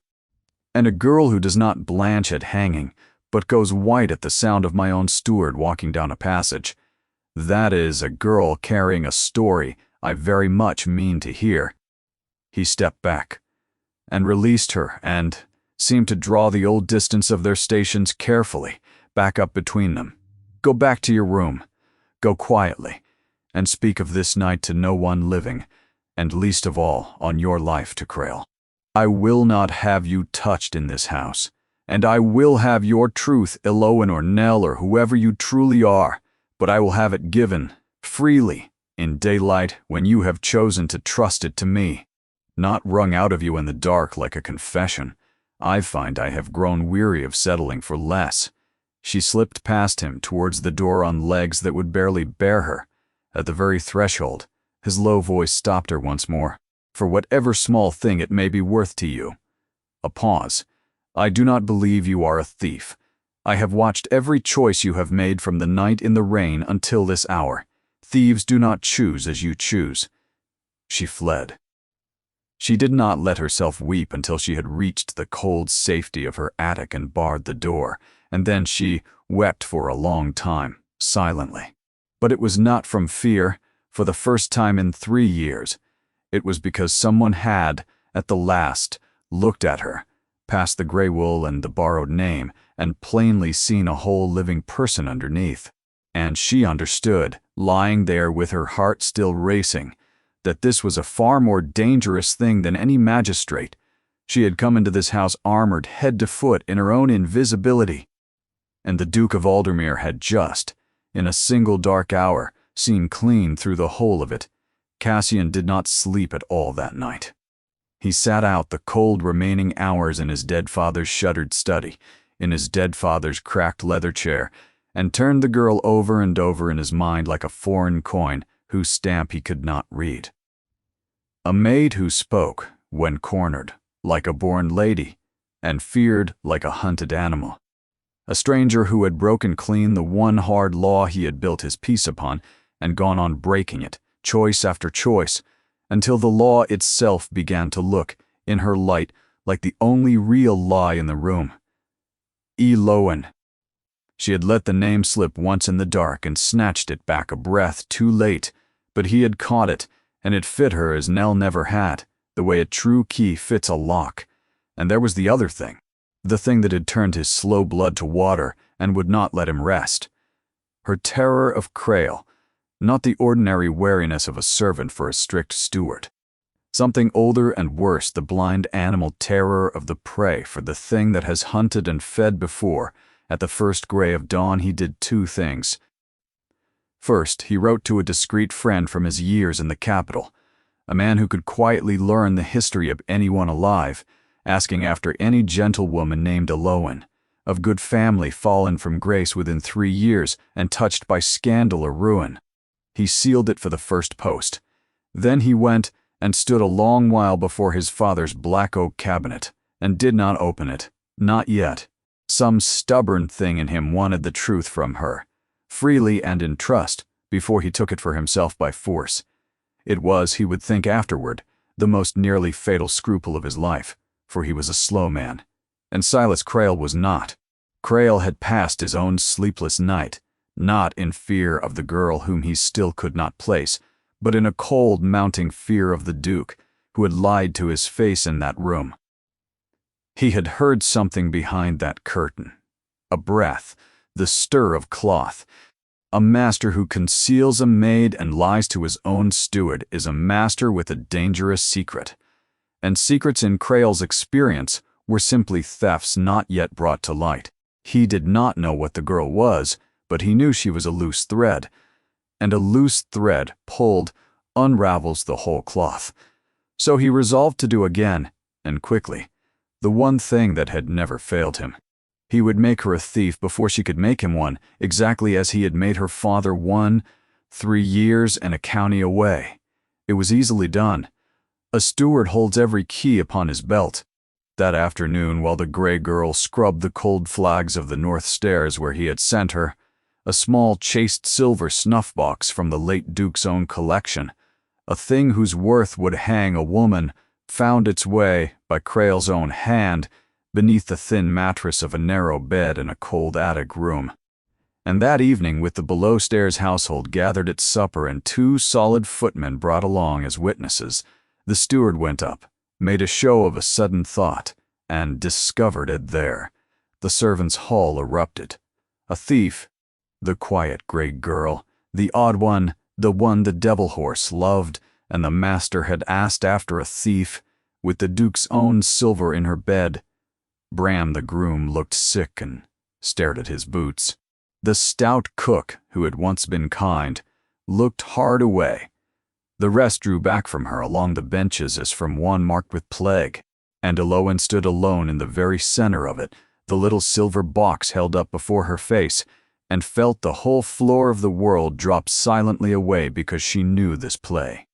And a girl who does not blanch at hanging, but goes white at the sound of my own steward walking down a passage. That is a girl carrying a story I very much mean to hear." He stepped back and released her and seemed to draw the old distance of their stations carefully back up between them. "Go back to your room. Go quietly, and speak of this night to no one living, and least of all on your life to Crail. I will not have you touched in this house, and I will have your truth, Alowan or Nell or whoever you truly are, but I will have it given, freely, in daylight when you have chosen to trust it to me, not wrung out of you in the dark like a confession. I find I have grown weary of settling for less." She slipped past him towards the door on legs that would barely bear her. At the very threshold, his low voice stopped her once more. "For whatever small thing it may be worth to you." A pause. "I do not believe you are a thief. I have watched every choice you have made from the night in the rain until this hour. Thieves do not choose as you choose." She fled. She did not let herself weep until she had reached the cold safety of her attic and barred the door, and then she wept for a long time, silently. But it was not from fear, for the first time in 3 years. It was because someone had, at the last, looked at her, past the gray wool and the borrowed name, and plainly seen a whole living person underneath. And she understood, lying there with her heart still racing, that this was a far more dangerous thing than any magistrate. She had come into this house armored head to foot in her own invisibility. And the Duke of Aldermere had just, in a single dark hour, seen clean through the whole of it. Cassian did not sleep at all that night. He sat out the cold remaining hours in his dead father's shuttered study, in his dead father's cracked leather chair, and turned the girl over and over in his mind like a foreign coin whose stamp he could not read. A maid who spoke, when cornered, like a born lady, and feared like a hunted animal. A stranger who had broken clean the one hard law he had built his peace upon, and gone on breaking it, choice after choice, until the law itself began to look, in her light, like the only real lie in the room. Alowan. She had let the name slip once in the dark and snatched it back a breath too late, but he had caught it, and it fit her as Nell never had, the way a true key fits a lock. And there was the other thing, the thing that had turned his slow blood to water and would not let him rest. Her terror of Crail, not the ordinary wariness of a servant for a strict steward. Something older and worse, the blind animal terror of the prey for the thing that has hunted and fed before. At the first gray of dawn he did 2 things. First, he wrote to a discreet friend from his years in the capital, a man who could quietly learn the history of anyone alive, asking after any gentlewoman named Alowan, of good family fallen from grace within 3 years and touched by scandal or ruin. He sealed it for the first post. Then he went and stood a long while before his father's black oak cabinet, and did not open it, not yet. Some stubborn thing in him wanted the truth from her, freely and in trust, before he took it for himself by force. It was, he would think afterward, the most nearly fatal scruple of his life, for he was a slow man, and Silas Crail was not. Crail had passed his own sleepless night, not in fear of the girl whom he still could not place, but in a cold mounting fear of the Duke, who had lied to his face in that room. He had heard something behind that curtain, a breath, the stir of cloth. A master who conceals a maid and lies to his own steward is a master with a dangerous secret. And secrets in Crail's experience were simply thefts not yet brought to light. He did not know what the girl was, but he knew she was a loose thread. And a loose thread, pulled, unravels the whole cloth. So he resolved to do again, and quickly, the one thing that had never failed him. He would make her a thief before she could make him one, exactly as he had made her father one, 3 years and a county away. It was easily done. A steward holds every key upon his belt. That afternoon, while the gray girl scrubbed the cold flags of the north stairs where he had sent her, a small chased silver snuff-box from the late Duke's own collection, a thing whose worth would hang a woman, found its way, by Crail's own hand, beneath the thin mattress of a narrow bed in a cold attic room. And that evening, with the below-stairs household gathered at supper and 2 solid footmen brought along as witnesses, the steward went up, made a show of a sudden thought, and discovered it there. The servants' hall erupted. A thief, the quiet gray girl, the odd one, the one the devil horse loved, and the master had asked after a thief, with the Duke's own silver in her bed. Bram the groom looked sick and stared at his boots. The stout cook, who had once been kind, looked hard away. The rest drew back from her along the benches as from one marked with plague, and Eloin stood alone in the very center of it, the little silver box held up before her face, and felt the whole floor of the world drop silently away because she knew this play.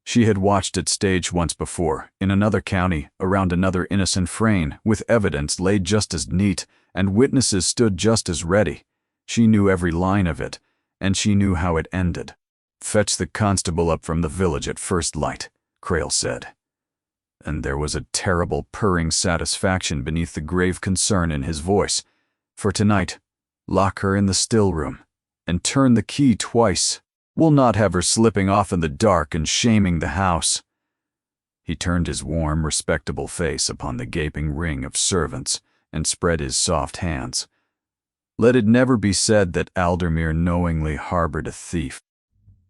She had watched it staged once before, in another county, around another innocent frame, with evidence laid just as neat, and witnesses stood just as ready. She knew every line of it, and she knew how it ended. "Fetch the constable up from the village at first light," Crail said. And there was a terrible purring satisfaction beneath the grave concern in his voice. "For tonight, lock her in the still room, and turn the key twice. We'll not have her slipping off in the dark and shaming the house." He turned his warm, respectable face upon the gaping ring of servants and spread his soft hands. Let it never be said that Aldermere knowingly harbored a thief.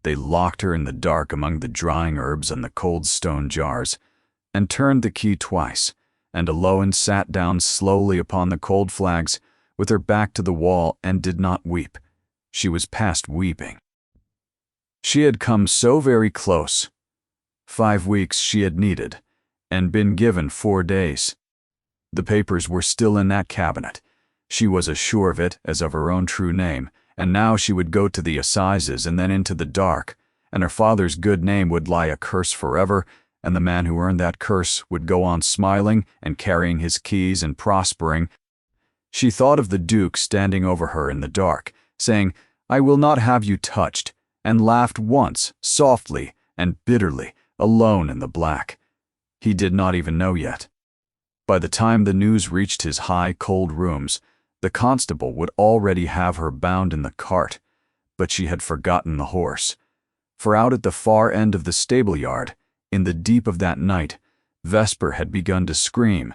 They locked her in the dark among the drying herbs and the cold stone jars, and turned the key twice, and Eloin sat down slowly upon the cold flags, with her back to the wall, and did not weep. She was past weeping. She had come so very close. 5 weeks she had needed, and been given 4 days. The papers were still in that cabinet. She was as sure of it as of her own true name, and now she would go to the assizes and then into the dark, and her father's good name would lie a curse forever, and the man who earned that curse would go on smiling and carrying his keys and prospering. She thought of the Duke standing over her in the dark, saying, "I will not have you touched," and laughed once, softly and bitterly, alone in the black. He did not even know yet. By the time the news reached his high, cold rooms, the constable would already have her bound in the cart, but she had forgotten the horse. For out at the far end of the stable-yard, in the deep of that night, Vesper had begun to scream.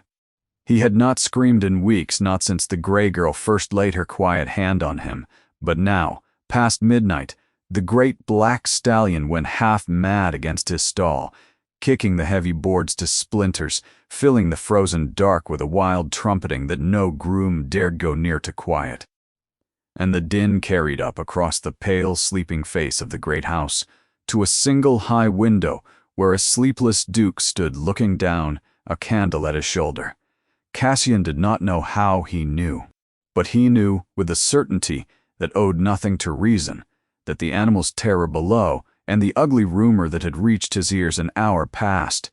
He had not screamed in weeks, not since the gray girl first laid her quiet hand on him, but now, past midnight, the great black stallion went half mad against his stall, kicking the heavy boards to splinters, filling the frozen dark with a wild trumpeting that no groom dared go near to quiet. And the din carried up across the pale, sleeping face of the great house, to a single high window where a sleepless Duke stood looking down, a candle at his shoulder. Cassian did not know how he knew, but he knew with a certainty that owed nothing to reason, that the animal's terror below, and the ugly rumor that had reached his ears an hour past,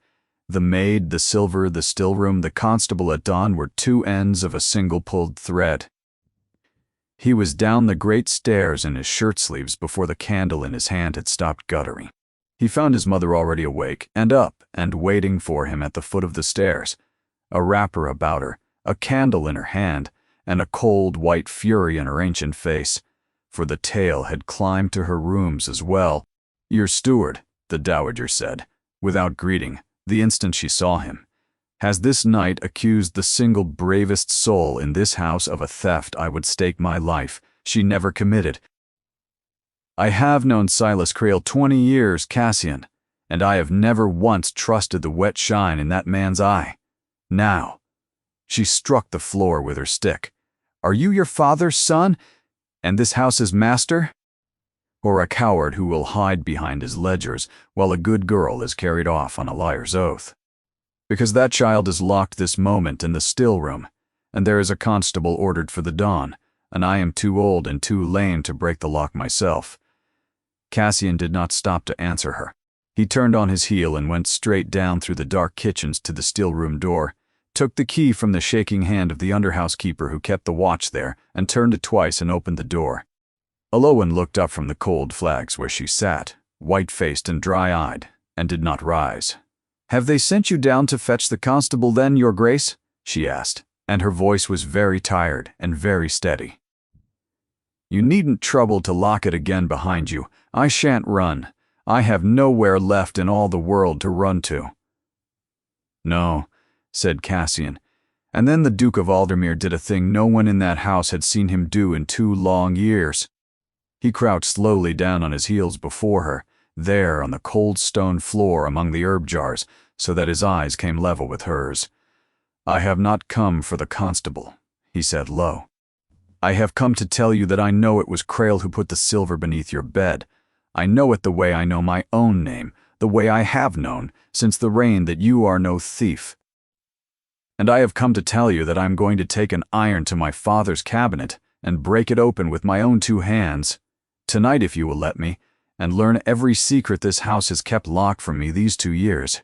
the maid, the silver, the still room, the constable at dawn, were 2 ends of a single pulled thread. He was down the great stairs in his shirt sleeves before the candle in his hand had stopped guttering. He found his mother already awake and up and waiting for him at the foot of the stairs, a wrapper about her, a candle in her hand, and a cold white fury in her ancient face, for the tale had climbed to her rooms as well. "Your steward," the dowager said, without greeting, the instant she saw him, "has this night accused the single bravest soul in this house of a theft I would stake my life she never committed. I have known Silas Crale 20 years, Cassian, and I have never once trusted the wet shine in that man's eye. Now," she struck the floor with her stick, "are you your father's son, and this house's master? Or a coward who will hide behind his ledgers while a good girl is carried off on a liar's oath? Because that child is locked this moment in the still room, and there is a constable ordered for the dawn, and I am too old and too lame to break the lock myself." Cassian did not stop to answer her. He turned on his heel and went straight down through the dark kitchens to the still room door, took the key from the shaking hand of the under-housekeeper who kept the watch there, and turned it twice and opened the door. Elowen looked up from the cold flags where she sat, white-faced and dry-eyed, and did not rise. "Have they sent you down to fetch the constable then, your grace?" she asked, and her voice was very tired and very steady. "You needn't trouble to lock it again behind you. I shan't run. I have nowhere left in all the world to run to." "No," said Cassian, and then the Duke of Aldermere did a thing no one in that house had seen him do in 2 long years. He crouched slowly down on his heels before her, there on the cold stone floor among the herb jars, so that his eyes came level with hers. "I have not come for the constable," he said low. "I have come to tell you that I know it was Crale who put the silver beneath your bed. I know it the way I know my own name, the way I have known, since the reign that you are no thief. And I have come to tell you that I am going to take an iron to my father's cabinet and break it open with my own 2 hands, tonight if you will let me, and learn every secret this house has kept locked from me these 2 years,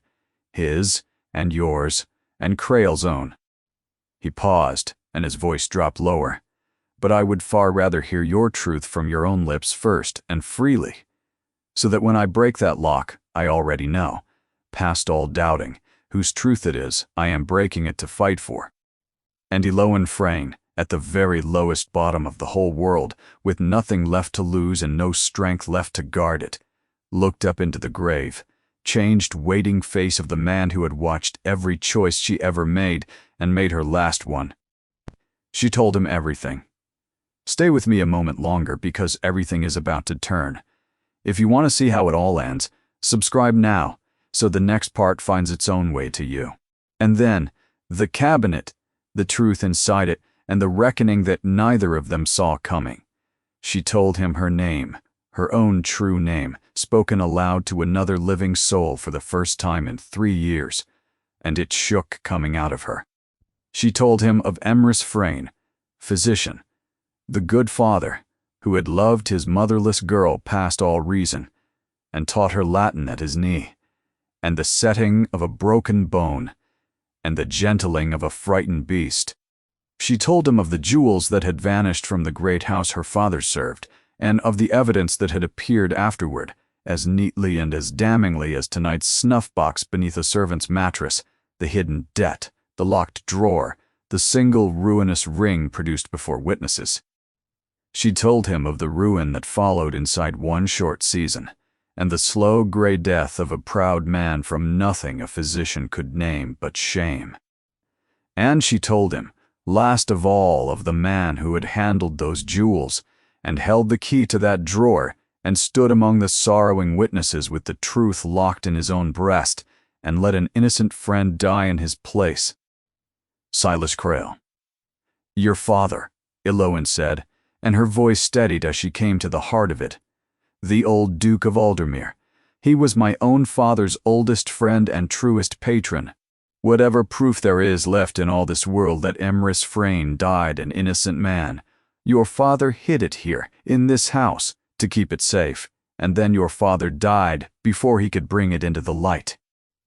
his and yours and Crale's own." He paused, and his voice dropped lower. "But I would far rather hear your truth from your own lips first and freely, so that when I break that lock, I already know, past all doubting, whose truth it is I am breaking it to fight for." And Elowen Frayne, at the very lowest bottom of the whole world, with nothing left to lose and no strength left to guard it, looked up into the grave, changed waiting face of the man who had watched every choice she ever made and made her last one. She told him everything. "Stay with me a moment longer because everything is about to turn. If you want to see how it all ends, subscribe now, so the next part finds its own way to you." And then, the cabinet, the truth inside it, and the reckoning that neither of them saw coming. She told him her name, her own true name, spoken aloud to another living soul for the first time in 3 years, and it shook coming out of her. She told him of Emrys Frayne, physician, the good father, who had loved his motherless girl past all reason, and taught her Latin at his knee, and the setting of a broken bone, and the gentling of a frightened beast. She told him of the jewels that had vanished from the great house her father served, and of the evidence that had appeared afterward, as neatly and as damningly as tonight's snuff-box beneath a servant's mattress, the hidden debt, the locked drawer, the single ruinous ring produced before witnesses. She told him of the ruin that followed inside 1 short season, and the slow gray death of a proud man from nothing a physician could name but shame. And she told him, last of all, of the man who had handled those jewels, and held the key to that drawer, and stood among the sorrowing witnesses with the truth locked in his own breast, and let an innocent friend die in his place. Silas Crale. "Your father," Elowen said, and her voice steadied as she came to the heart of it. "The old Duke of Aldermere. He was my own father's oldest friend and truest patron. Whatever proof there is left in all this world that Emrys Frayne died an innocent man, your father hid it here, in this house, to keep it safe, and then your father died before he could bring it into the light.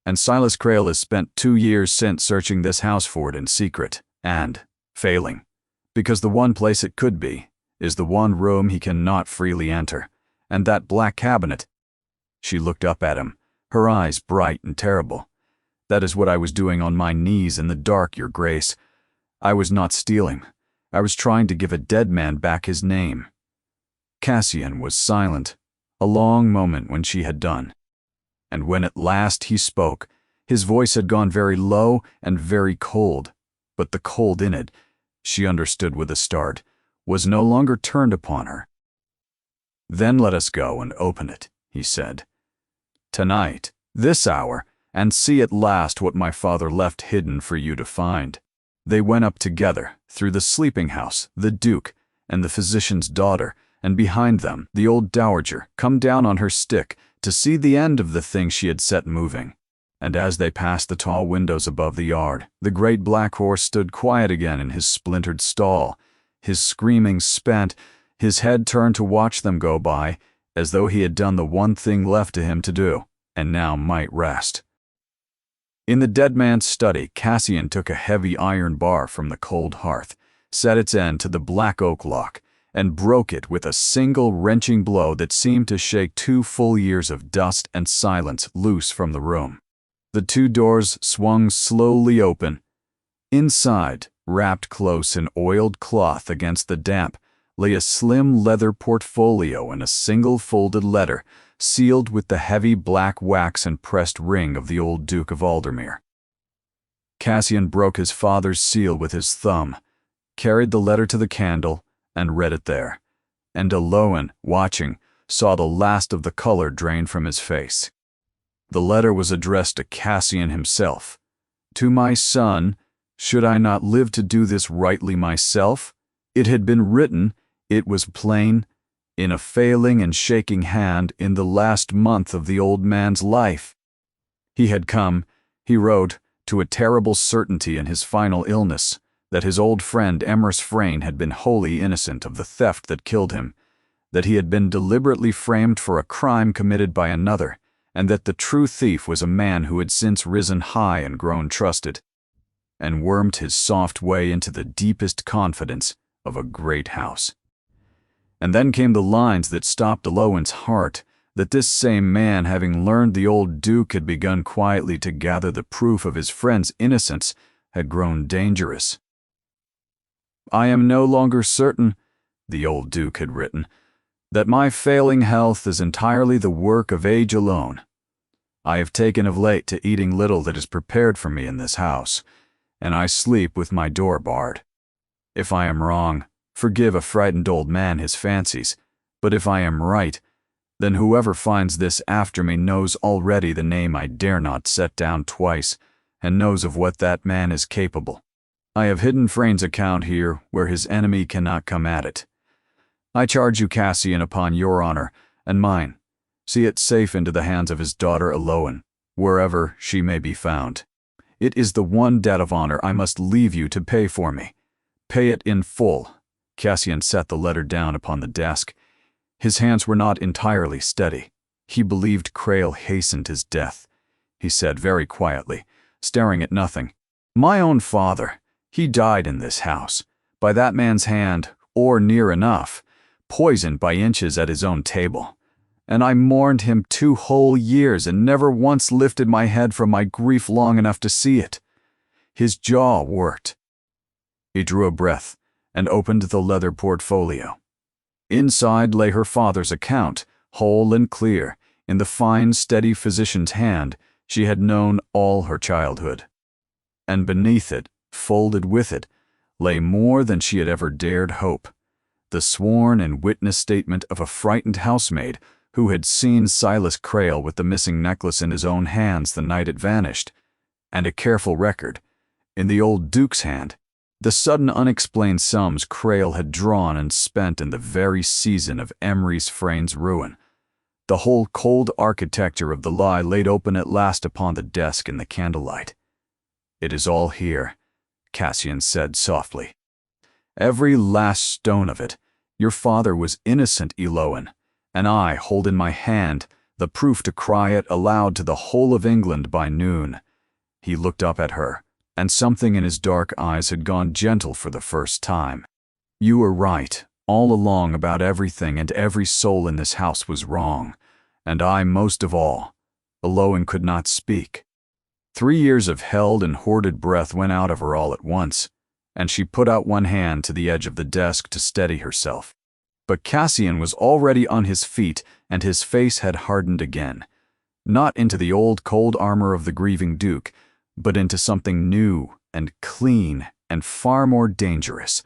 And Silas Crale has spent 2 years since searching this house for it in secret, and failing, because the one place it could be is the one room he cannot freely enter, and that black cabinet." She looked up at him, her eyes bright and terrible. "That is what I was doing on my knees in the dark, Your Grace. I was not stealing. I was trying to give a dead man back his name." Cassian was silent, a long moment when she had done. And when at last he spoke, his voice had gone very low and very cold, but the cold in it, she understood with a start, was no longer turned upon her. "Then let us go and open it," he said. "Tonight, this hour, and see at last what my father left hidden for you to find." They went up together, through the sleeping house, the Duke, and the physician's daughter, and behind them, the old dowager, come down on her stick to see the end of the thing she had set moving. And as they passed the tall windows above the yard, the great black horse stood quiet again in his splintered stall, his screaming spent, his head turned to watch them go by, as though he had done the one thing left to him to do, and now might rest. In the dead man's study, Cassian took a heavy iron bar from the cold hearth, set its end to the black oak lock, and broke it with a single wrenching blow that seemed to shake 2 full years of dust and silence loose from the room. The 2 doors swung slowly open. Inside, wrapped close in oiled cloth against the damp, lay a slim leather portfolio and a single folded letter, sealed with the heavy black wax and pressed ring of the old Duke of Aldermere. Cassian broke his father's seal with his thumb, carried the letter to the candle, and read it there, and Alowan, watching, saw the last of the color drain from his face. The letter was addressed to Cassian himself. "To my son, should I not live to do this rightly myself?" It had been written, it was plain, in a failing and shaking hand in the last month of the old man's life. He had come, he wrote, to a terrible certainty in his final illness, that his old friend Emrys Frayne had been wholly innocent of the theft that killed him, that he had been deliberately framed for a crime committed by another, and that the true thief was a man who had since risen high and grown trusted, and wormed his soft way into the deepest confidence of a great house. And then came the lines that stopped Alowan's heart, that this same man, having learned the old Duke had begun quietly to gather the proof of his friend's innocence, had grown dangerous. "I am no longer certain," the old Duke had written, "that my failing health is entirely the work of age alone. I have taken of late to eating little that is prepared for me in this house, and I sleep with my door barred. If I am wrong, forgive a frightened old man his fancies, but if I am right, then whoever finds this after me knows already the name I dare not set down twice, and knows of what that man is capable. I have hidden Frayne's account here where his enemy cannot come at it. I charge you, Cassian, upon your honor and mine, see it safe into the hands of his daughter Alowan, wherever she may be found. It is the one debt of honor I must leave you to pay for me. Pay it in full." Cassian set the letter down upon the desk. His hands were not entirely steady. He believed Crail hastened his death. He said very quietly, staring at nothing, "My own father, he died in this house, by that man's hand, or near enough, poisoned by inches at his own table. And I mourned him 2 whole years and never once lifted my head from my grief long enough to see it." His jaw worked. He drew a breath and opened the leather portfolio. Inside lay her father's account, whole and clear, in the fine, steady physician's hand she had known all her childhood. And beneath it, folded with it, lay more than she had ever dared hope, the sworn and witness statement of a frightened housemaid who had seen Silas Crail with the missing necklace in his own hands the night it vanished, and a careful record, in the old Duke's hand, the sudden unexplained sums Crail had drawn and spent in the very season of Emrys Frayne's ruin. The whole cold architecture of the lie laid open at last upon the desk in the candlelight. "It is all here," Cassian said softly. "Every last stone of it. Your father was innocent, Alowan, and I hold in my hand the proof to cry it aloud to the whole of England by noon." He looked up at her, and something in his dark eyes had gone gentle for the first time. "You were right, all along about everything, and every soul in this house was wrong. and I most of all. Aloan could not speak. 3 years of held and hoarded breath went out of her all at once, and she put out one hand to the edge of the desk to steady herself. But Cassian was already on his feet, and his face had hardened again, not into the old cold armor of the grieving Duke, but into something new and clean and far more dangerous,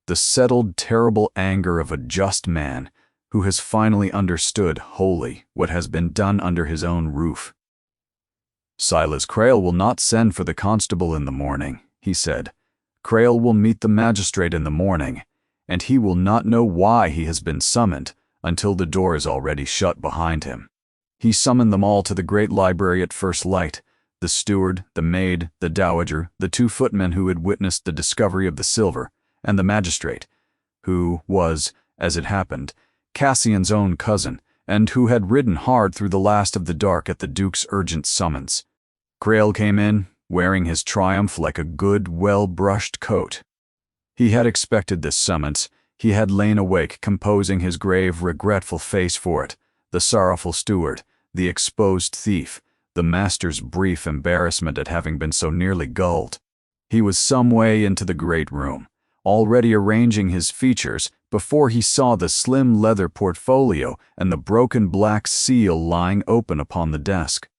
the settled, terrible anger of a just man who has finally understood wholly what has been done under his own roof. "Silas Crale will not send for the constable in the morning," he said. "Crale will meet the magistrate in the morning, and he will not know why he has been summoned until the door is already shut behind him." He summoned them all to the great library at first light, the steward, the maid, the dowager, the 2 footmen who had witnessed the discovery of the silver, and the magistrate, who was, as it happened, Cassian's own cousin, and who had ridden hard through the last of the dark at the Duke's urgent summons. Crale came in, wearing his triumph like a good, well-brushed coat. He had expected this summons. He had lain awake, composing his grave, regretful face for it, the sorrowful steward, the exposed thief, the master's brief embarrassment at having been so nearly gulled. He was some way into the great room, already arranging his features, before he saw the slim leather portfolio and the broken black seal lying open upon the desk.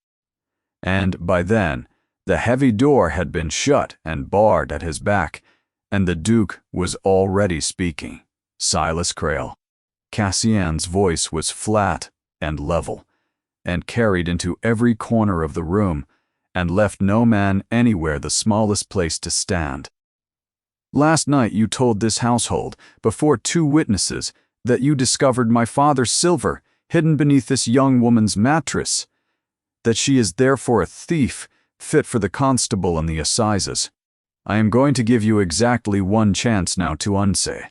And by then, the heavy door had been shut and barred at his back, and the Duke was already speaking. Silas Crale. Cassian's voice was flat and level, and carried into every corner of the room, and left no man anywhere the smallest place to stand. "Last night you told this household, before 2 witnesses, that you discovered my father's silver hidden beneath this young woman's mattress, that she is therefore a thief, fit for the constable and the assizes. I am going to give you exactly 1 chance now to unsay.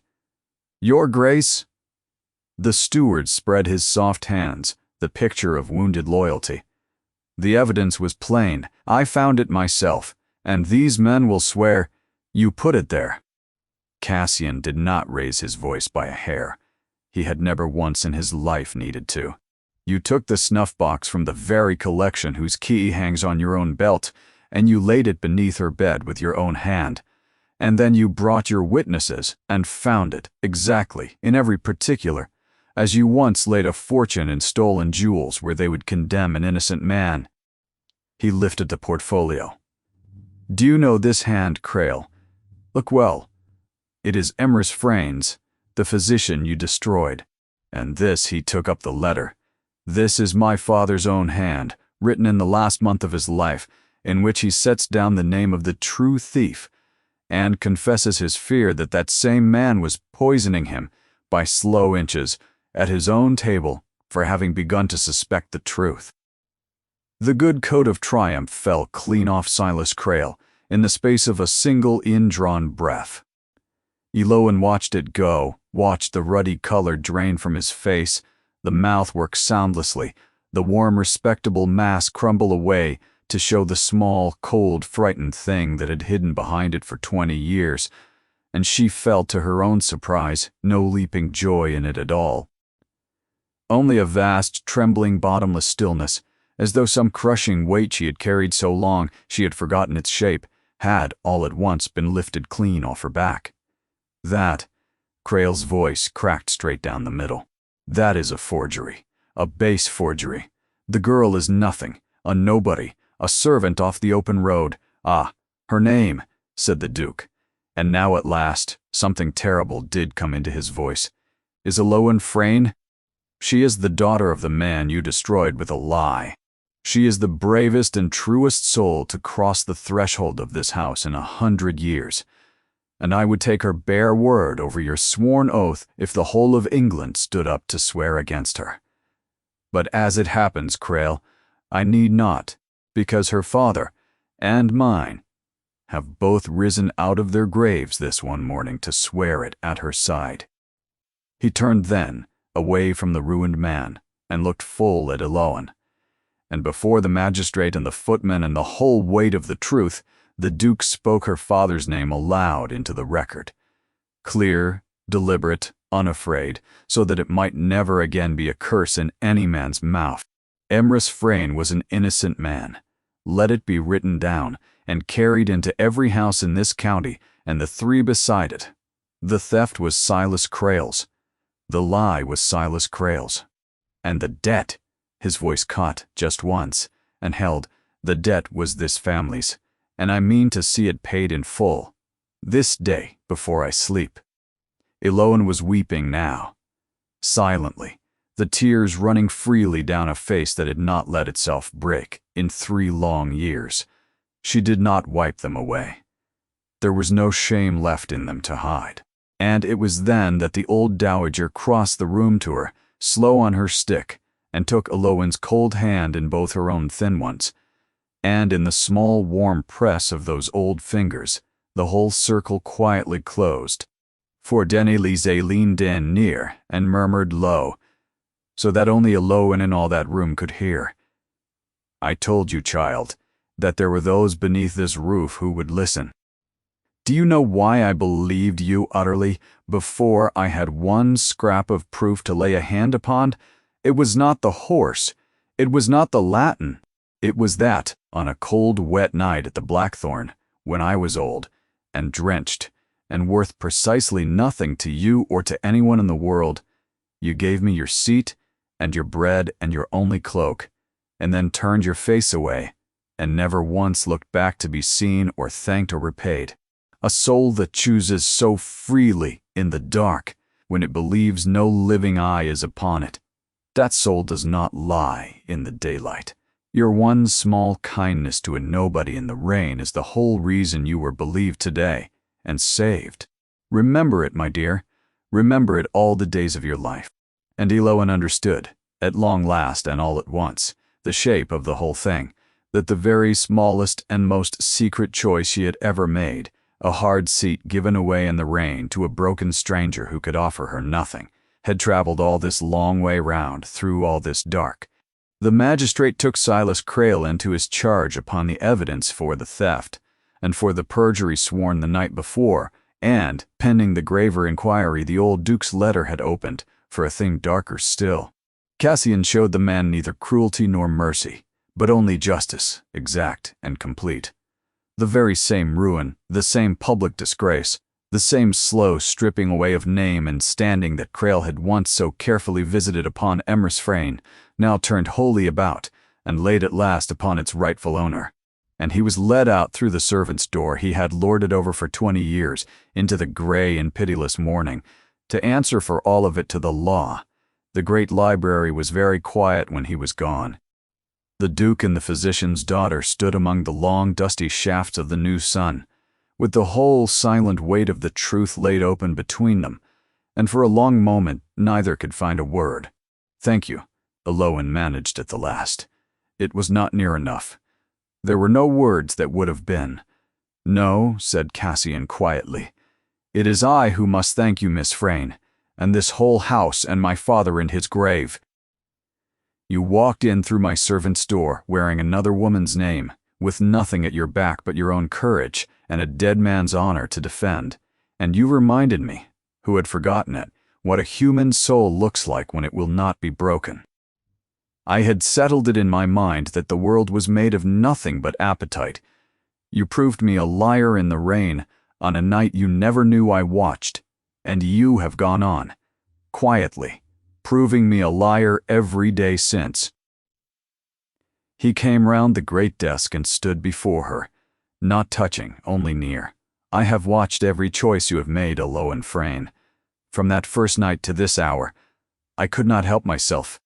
Your Grace." The steward spread his soft hands, the picture of wounded loyalty. "The evidence was plain. I found it myself, and these men will swear you put it there." Cassian did not raise his voice by a hair. He had never once in his life needed to. "You took the snuff box from the very collection whose key hangs on your own belt, and you laid it beneath her bed with your own hand. And then you brought your witnesses and found it, exactly, in every particular, as you once laid a fortune in stolen jewels where they would condemn an innocent man." He lifted the portfolio. "Do you know this hand, Crale? Look well. It is Emrys Frayn's, the physician you destroyed. And this," he took up the letter, "this is my father's own hand, written in the last month of his life, in which he sets down the name of the true thief, and confesses his fear that that same man was poisoning him, by slow inches, at his own table, for having begun to suspect the truth." The good coat of triumph fell clean off Silas Crale in the space of a single indrawn breath. Aloan watched it go, watched the ruddy color drain from his face, the mouth work soundlessly, the warm, respectable mask crumble away to show the small, cold, frightened thing that had hidden behind it for 20 years, and she felt, to her own surprise, no leaping joy in it at all. Only a vast, trembling, bottomless stillness, as though some crushing weight she had carried so long she had forgotten its shape, had, all at once, been lifted clean off her back. "That," Crale's voice cracked straight down the middle, "that is a forgery, a base forgery. The girl is nothing, a nobody, a servant off the open road. Ah, her name," said the Duke, and now at last something terrible did come into his voice, "is Aloan Frayn. She is the daughter of the man you destroyed with a lie. She is the bravest and truest soul to cross the threshold of this house in 100 years, and I would take her bare word over your sworn oath if the whole of England stood up to swear against her. But as it happens, Crale, I need not, because her father and mine have both risen out of their graves this one morning to swear it at her side." He turned then away from the ruined man and looked full at Aloan, and before the magistrate and the footmen and the whole weight of the truth, the Duke spoke her father's name aloud into the record. Clear, deliberate, unafraid, so that it might never again be a curse in any man's mouth. Emrys Frayne was an innocent man. Let it be written down and carried into every house in this county and the 3 beside it. The theft was Silas Crale's. The lie was Silas Crale's. And the debt, his voice caught just once, and held, the debt was this family's, and I mean to see it paid in full, this day before I sleep. Eloan was weeping now, silently, the tears running freely down a face that had not let itself break in 3 long years. She did not wipe them away. There was no shame left in them to hide. And it was then that the old dowager crossed the room to her, slow on her stick, and took Eloan's cold hand in both her own thin ones. And in the small warm press of those old fingers, the whole circle quietly closed. For Denelise leaned in near and murmured low, so that only Eloan in all that room could hear. I told you, child, that there were those beneath this roof who would listen. Do you know why I believed you utterly before I had one scrap of proof to lay a hand upon? It was not the horse. It was not the Latin. It was that, on a cold, wet night at the Blackthorn, when I was old, and drenched, and worth precisely nothing to you or to anyone in the world, you gave me your seat and your bread and your only cloak, and then turned your face away, and never once looked back to be seen or thanked or repaid. A soul that chooses so freely in the dark, when it believes no living eye is upon it, that soul does not lie in the daylight. Your one small kindness to a nobody in the rain is the whole reason you were believed today and saved. Remember it, my dear. Remember it all the days of your life. And Eloan understood, at long last and all at once, the shape of the whole thing, that the very smallest and most secret choice she had ever made, a hard seat given away in the rain to a broken stranger who could offer her nothing, had traveled all this long way round through all this dark. The magistrate took Silas Crale into his charge upon the evidence for the theft, and for the perjury sworn the night before, and, pending the graver inquiry the old Duke's letter had opened, for a thing darker still. Cassian showed the man neither cruelty nor mercy, but only justice, exact and complete. The very same ruin, the same public disgrace, the same slow stripping away of name and standing that Crale had once so carefully visited upon Emrys Frayne, now turned wholly about, and laid at last upon its rightful owner. And he was led out through the servants' door he had lorded over for 20 years, into the gray and pitiless morning, to answer for all of it to the law. The great library was very quiet when he was gone. The Duke and the physician's daughter stood among the long dusty shafts of the new sun, with the whole silent weight of the truth laid open between them, and for a long moment neither could find a word. "Thank you," Eloan managed at the last. It was not near enough. There were no words that would have been. "No," said Cassian quietly. "It is I who must thank you, Miss Frayne, and this whole house and my father in his grave. You walked in through my servant's door wearing another woman's name, with nothing at your back but your own courage and a dead man's honor to defend, and you reminded me, who had forgotten it, what a human soul looks like when it will not be broken. I had settled it in my mind that the world was made of nothing but appetite. You proved me a liar in the rain on a night you never knew I watched, and you have gone on, quietly, proving me a liar every day since." He came round the great desk and stood before her, not touching, only near. "I have watched every choice you have made, Eloan Frayne. From that first night to this hour, I could not help myself,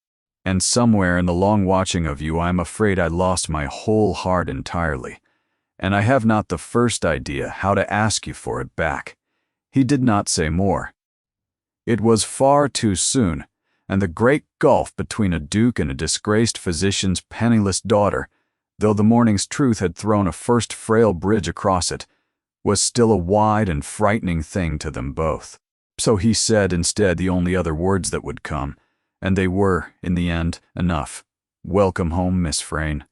and somewhere in the long watching of you I am afraid I lost my whole heart entirely, and I have not the first idea how to ask you for it back." He did not say more. It was far too soon, and the great gulf between a duke and a disgraced physician's penniless daughter, though the morning's truth had thrown a first frail bridge across it, was still a wide and frightening thing to them both. So he said instead the only other words that would come, and they were, in the end, enough. "Welcome home, Miss Frayne.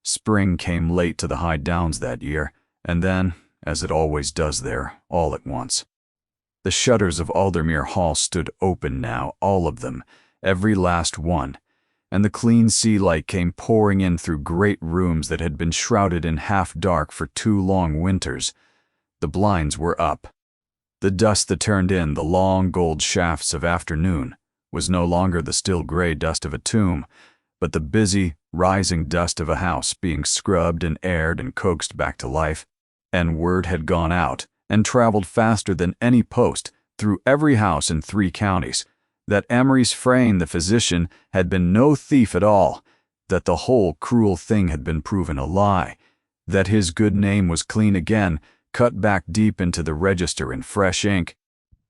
Spring came late to the High Downs that year, and then, as it always does there, all at once." The shutters of Aldermere Hall stood open now, all of them, every last one, and the clean sea light came pouring in through great rooms that had been shrouded in half-dark for 2 long winters. The blinds were up. The dust that turned in the long gold shafts of afternoon was no longer the still gray dust of a tomb, but the busy, rising dust of a house being scrubbed and aired and coaxed back to life. And word had gone out, and traveled faster than any post, through every house in 3 counties, that Emery's Frayne the physician had been no thief at all, that the whole cruel thing had been proven a lie, that his good name was clean again, cut back deep into the register in fresh ink.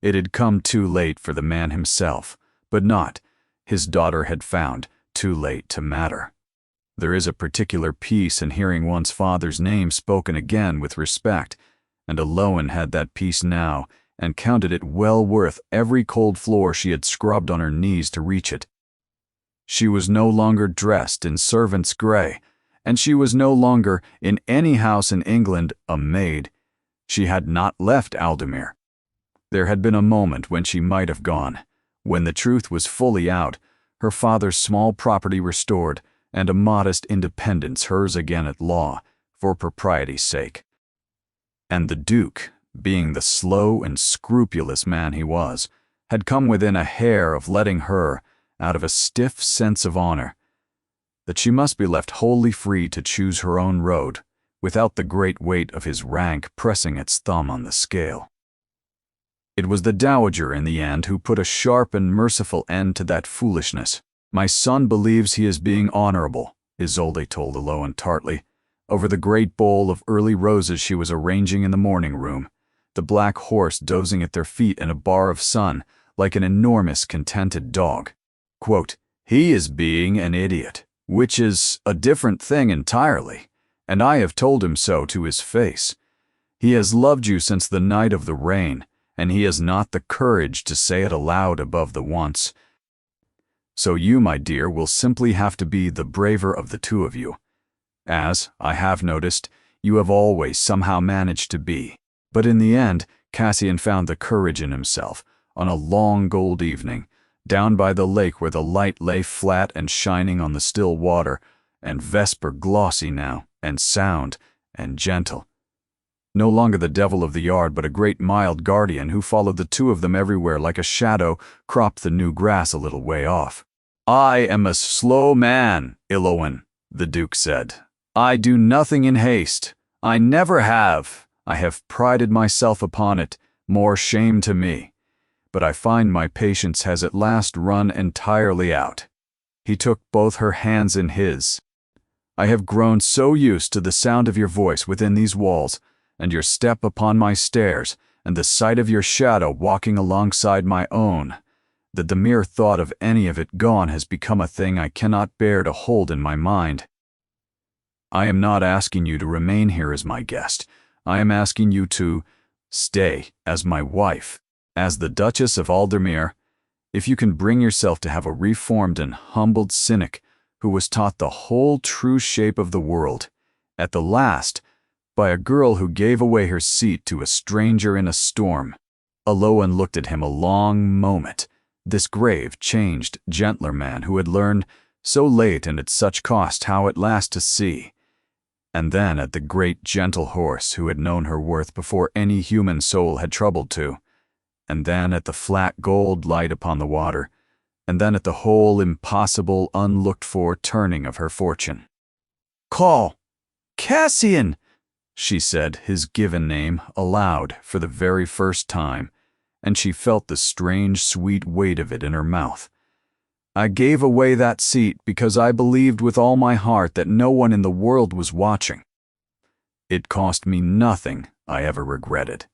It had come too late for the man himself, but not, his daughter had found, too late to matter. There is a particular peace in hearing one's father's name spoken again with respect, and Aloan had that peace now, and counted it well worth every cold floor she had scrubbed on her knees to reach it. She was no longer dressed in servant's grey, and she was no longer, in any house in England, a maid. She had not left Aldermere. There had been a moment when she might have gone, when the truth was fully out, her father's small property restored, and a modest independence hers again at law, for propriety's sake. And the Duke, being the slow and scrupulous man he was, had come within a hair of letting her, out of a stiff sense of honor, that she must be left wholly free to choose her own road, without the great weight of his rank pressing its thumb on the scale. It was the Dowager in the end who put a sharp and merciful end to that foolishness. "My son believes he is being honorable," Isolde told Aloan tartly, over the great bowl of early roses she was arranging in the morning room, the black horse dozing at their feet in a bar of sun, like an enormous contented dog. Quote, "He is being an idiot, which is a different thing entirely, and I have told him so to his face. He has loved you since the night of the rain, and he has not the courage to say it aloud above the once. So you, my dear, will simply have to be the braver of the 2 of you, as, I have noticed, you have always somehow managed to be." But in the end, Cassian found the courage in himself, on a long gold evening, down by the lake where the light lay flat and shining on the still water, and Vesper glossy now, and sound, and gentle. No longer the devil of the yard, but a great mild guardian who followed the 2 of them everywhere like a shadow cropped the new grass a little way off. "I am a slow man, Aloan," the Duke said. "I do nothing in haste. I never have. I have prided myself upon it, more shame to me. But I find my patience has at last run entirely out." He took both her hands in his. "I have grown so used to the sound of your voice within these walls, and your step upon my stairs, and the sight of your shadow walking alongside my own, that the mere thought of any of it gone has become a thing I cannot bear to hold in my mind. I am not asking you to remain here as my guest. I am asking you to stay as my wife, as the Duchess of Aldermere, if you can bring yourself to have a reformed and humbled cynic who was taught the whole true shape of the world, at the last, by a girl who gave away her seat to a stranger in a storm." Aloan looked at him a long moment, this grave, changed, gentler man who had learned so late and at such cost how at last to see, and then at the great gentle horse who had known her worth before any human soul had troubled to, and then at the flat gold light upon the water, and then at the whole impossible, unlooked-for turning of her fortune. "Call! Cassian!" she said his given name aloud for the very first time, and she felt the strange, sweet weight of it in her mouth. "I gave away that seat because I believed with all my heart that no one in the world was watching. It cost me nothing I ever regretted."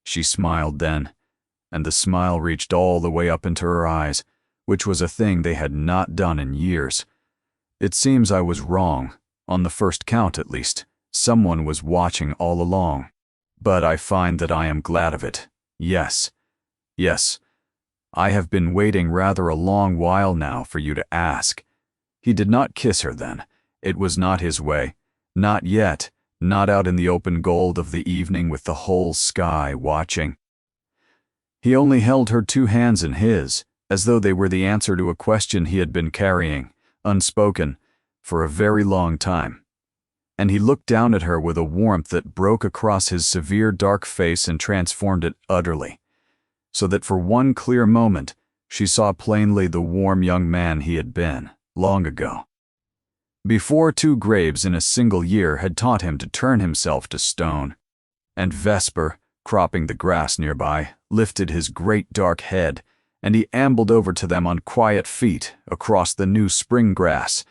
She smiled then, and the smile reached all the way up into her eyes, which was a thing they had not done in years. "It seems I was wrong, on the first count at least. Someone was watching all along. But I find that I am glad of it. Yes, yes. I have been waiting rather a long while now for you to ask." He did not kiss her then. It was not his way. Not yet, not out in the open gold of the evening with the whole sky watching. He only held her two hands in his, as though they were the answer to a question he had been carrying, unspoken, for a very long time. And he looked down at her with a warmth that broke across his severe dark face and transformed it utterly, so that for one clear moment she saw plainly the warm young man he had been, long ago. Before 2 graves in a single year had taught him to turn himself to stone. And Vesper, cropping the grass nearby, lifted his great dark head, and he ambled over to them on quiet feet across the new spring grass,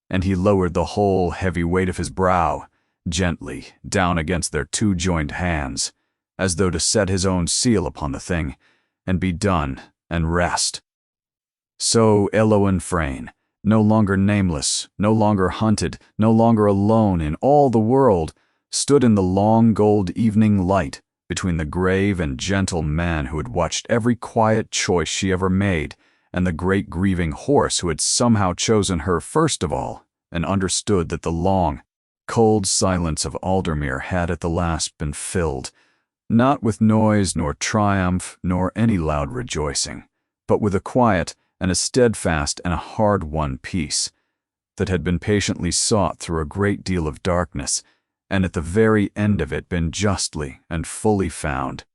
and he lowered the whole heavy weight of his brow, gently, down against their 2 joined hands, as though to set his own seal upon the thing, and be done, and rest. So Eloin Frayne, no longer nameless, no longer hunted, no longer alone in all the world, stood in the long gold evening light between the grave and gentle man who had watched every quiet choice she ever made, and the great grieving horse who had somehow chosen her first of all, and understood that the long, cold silence of Aldermere had at the last been filled, not with noise nor triumph nor any loud rejoicing, but with a quiet and a steadfast and a hard-won peace that had been patiently sought through a great deal of darkness, and at the very end of it been justly and fully found.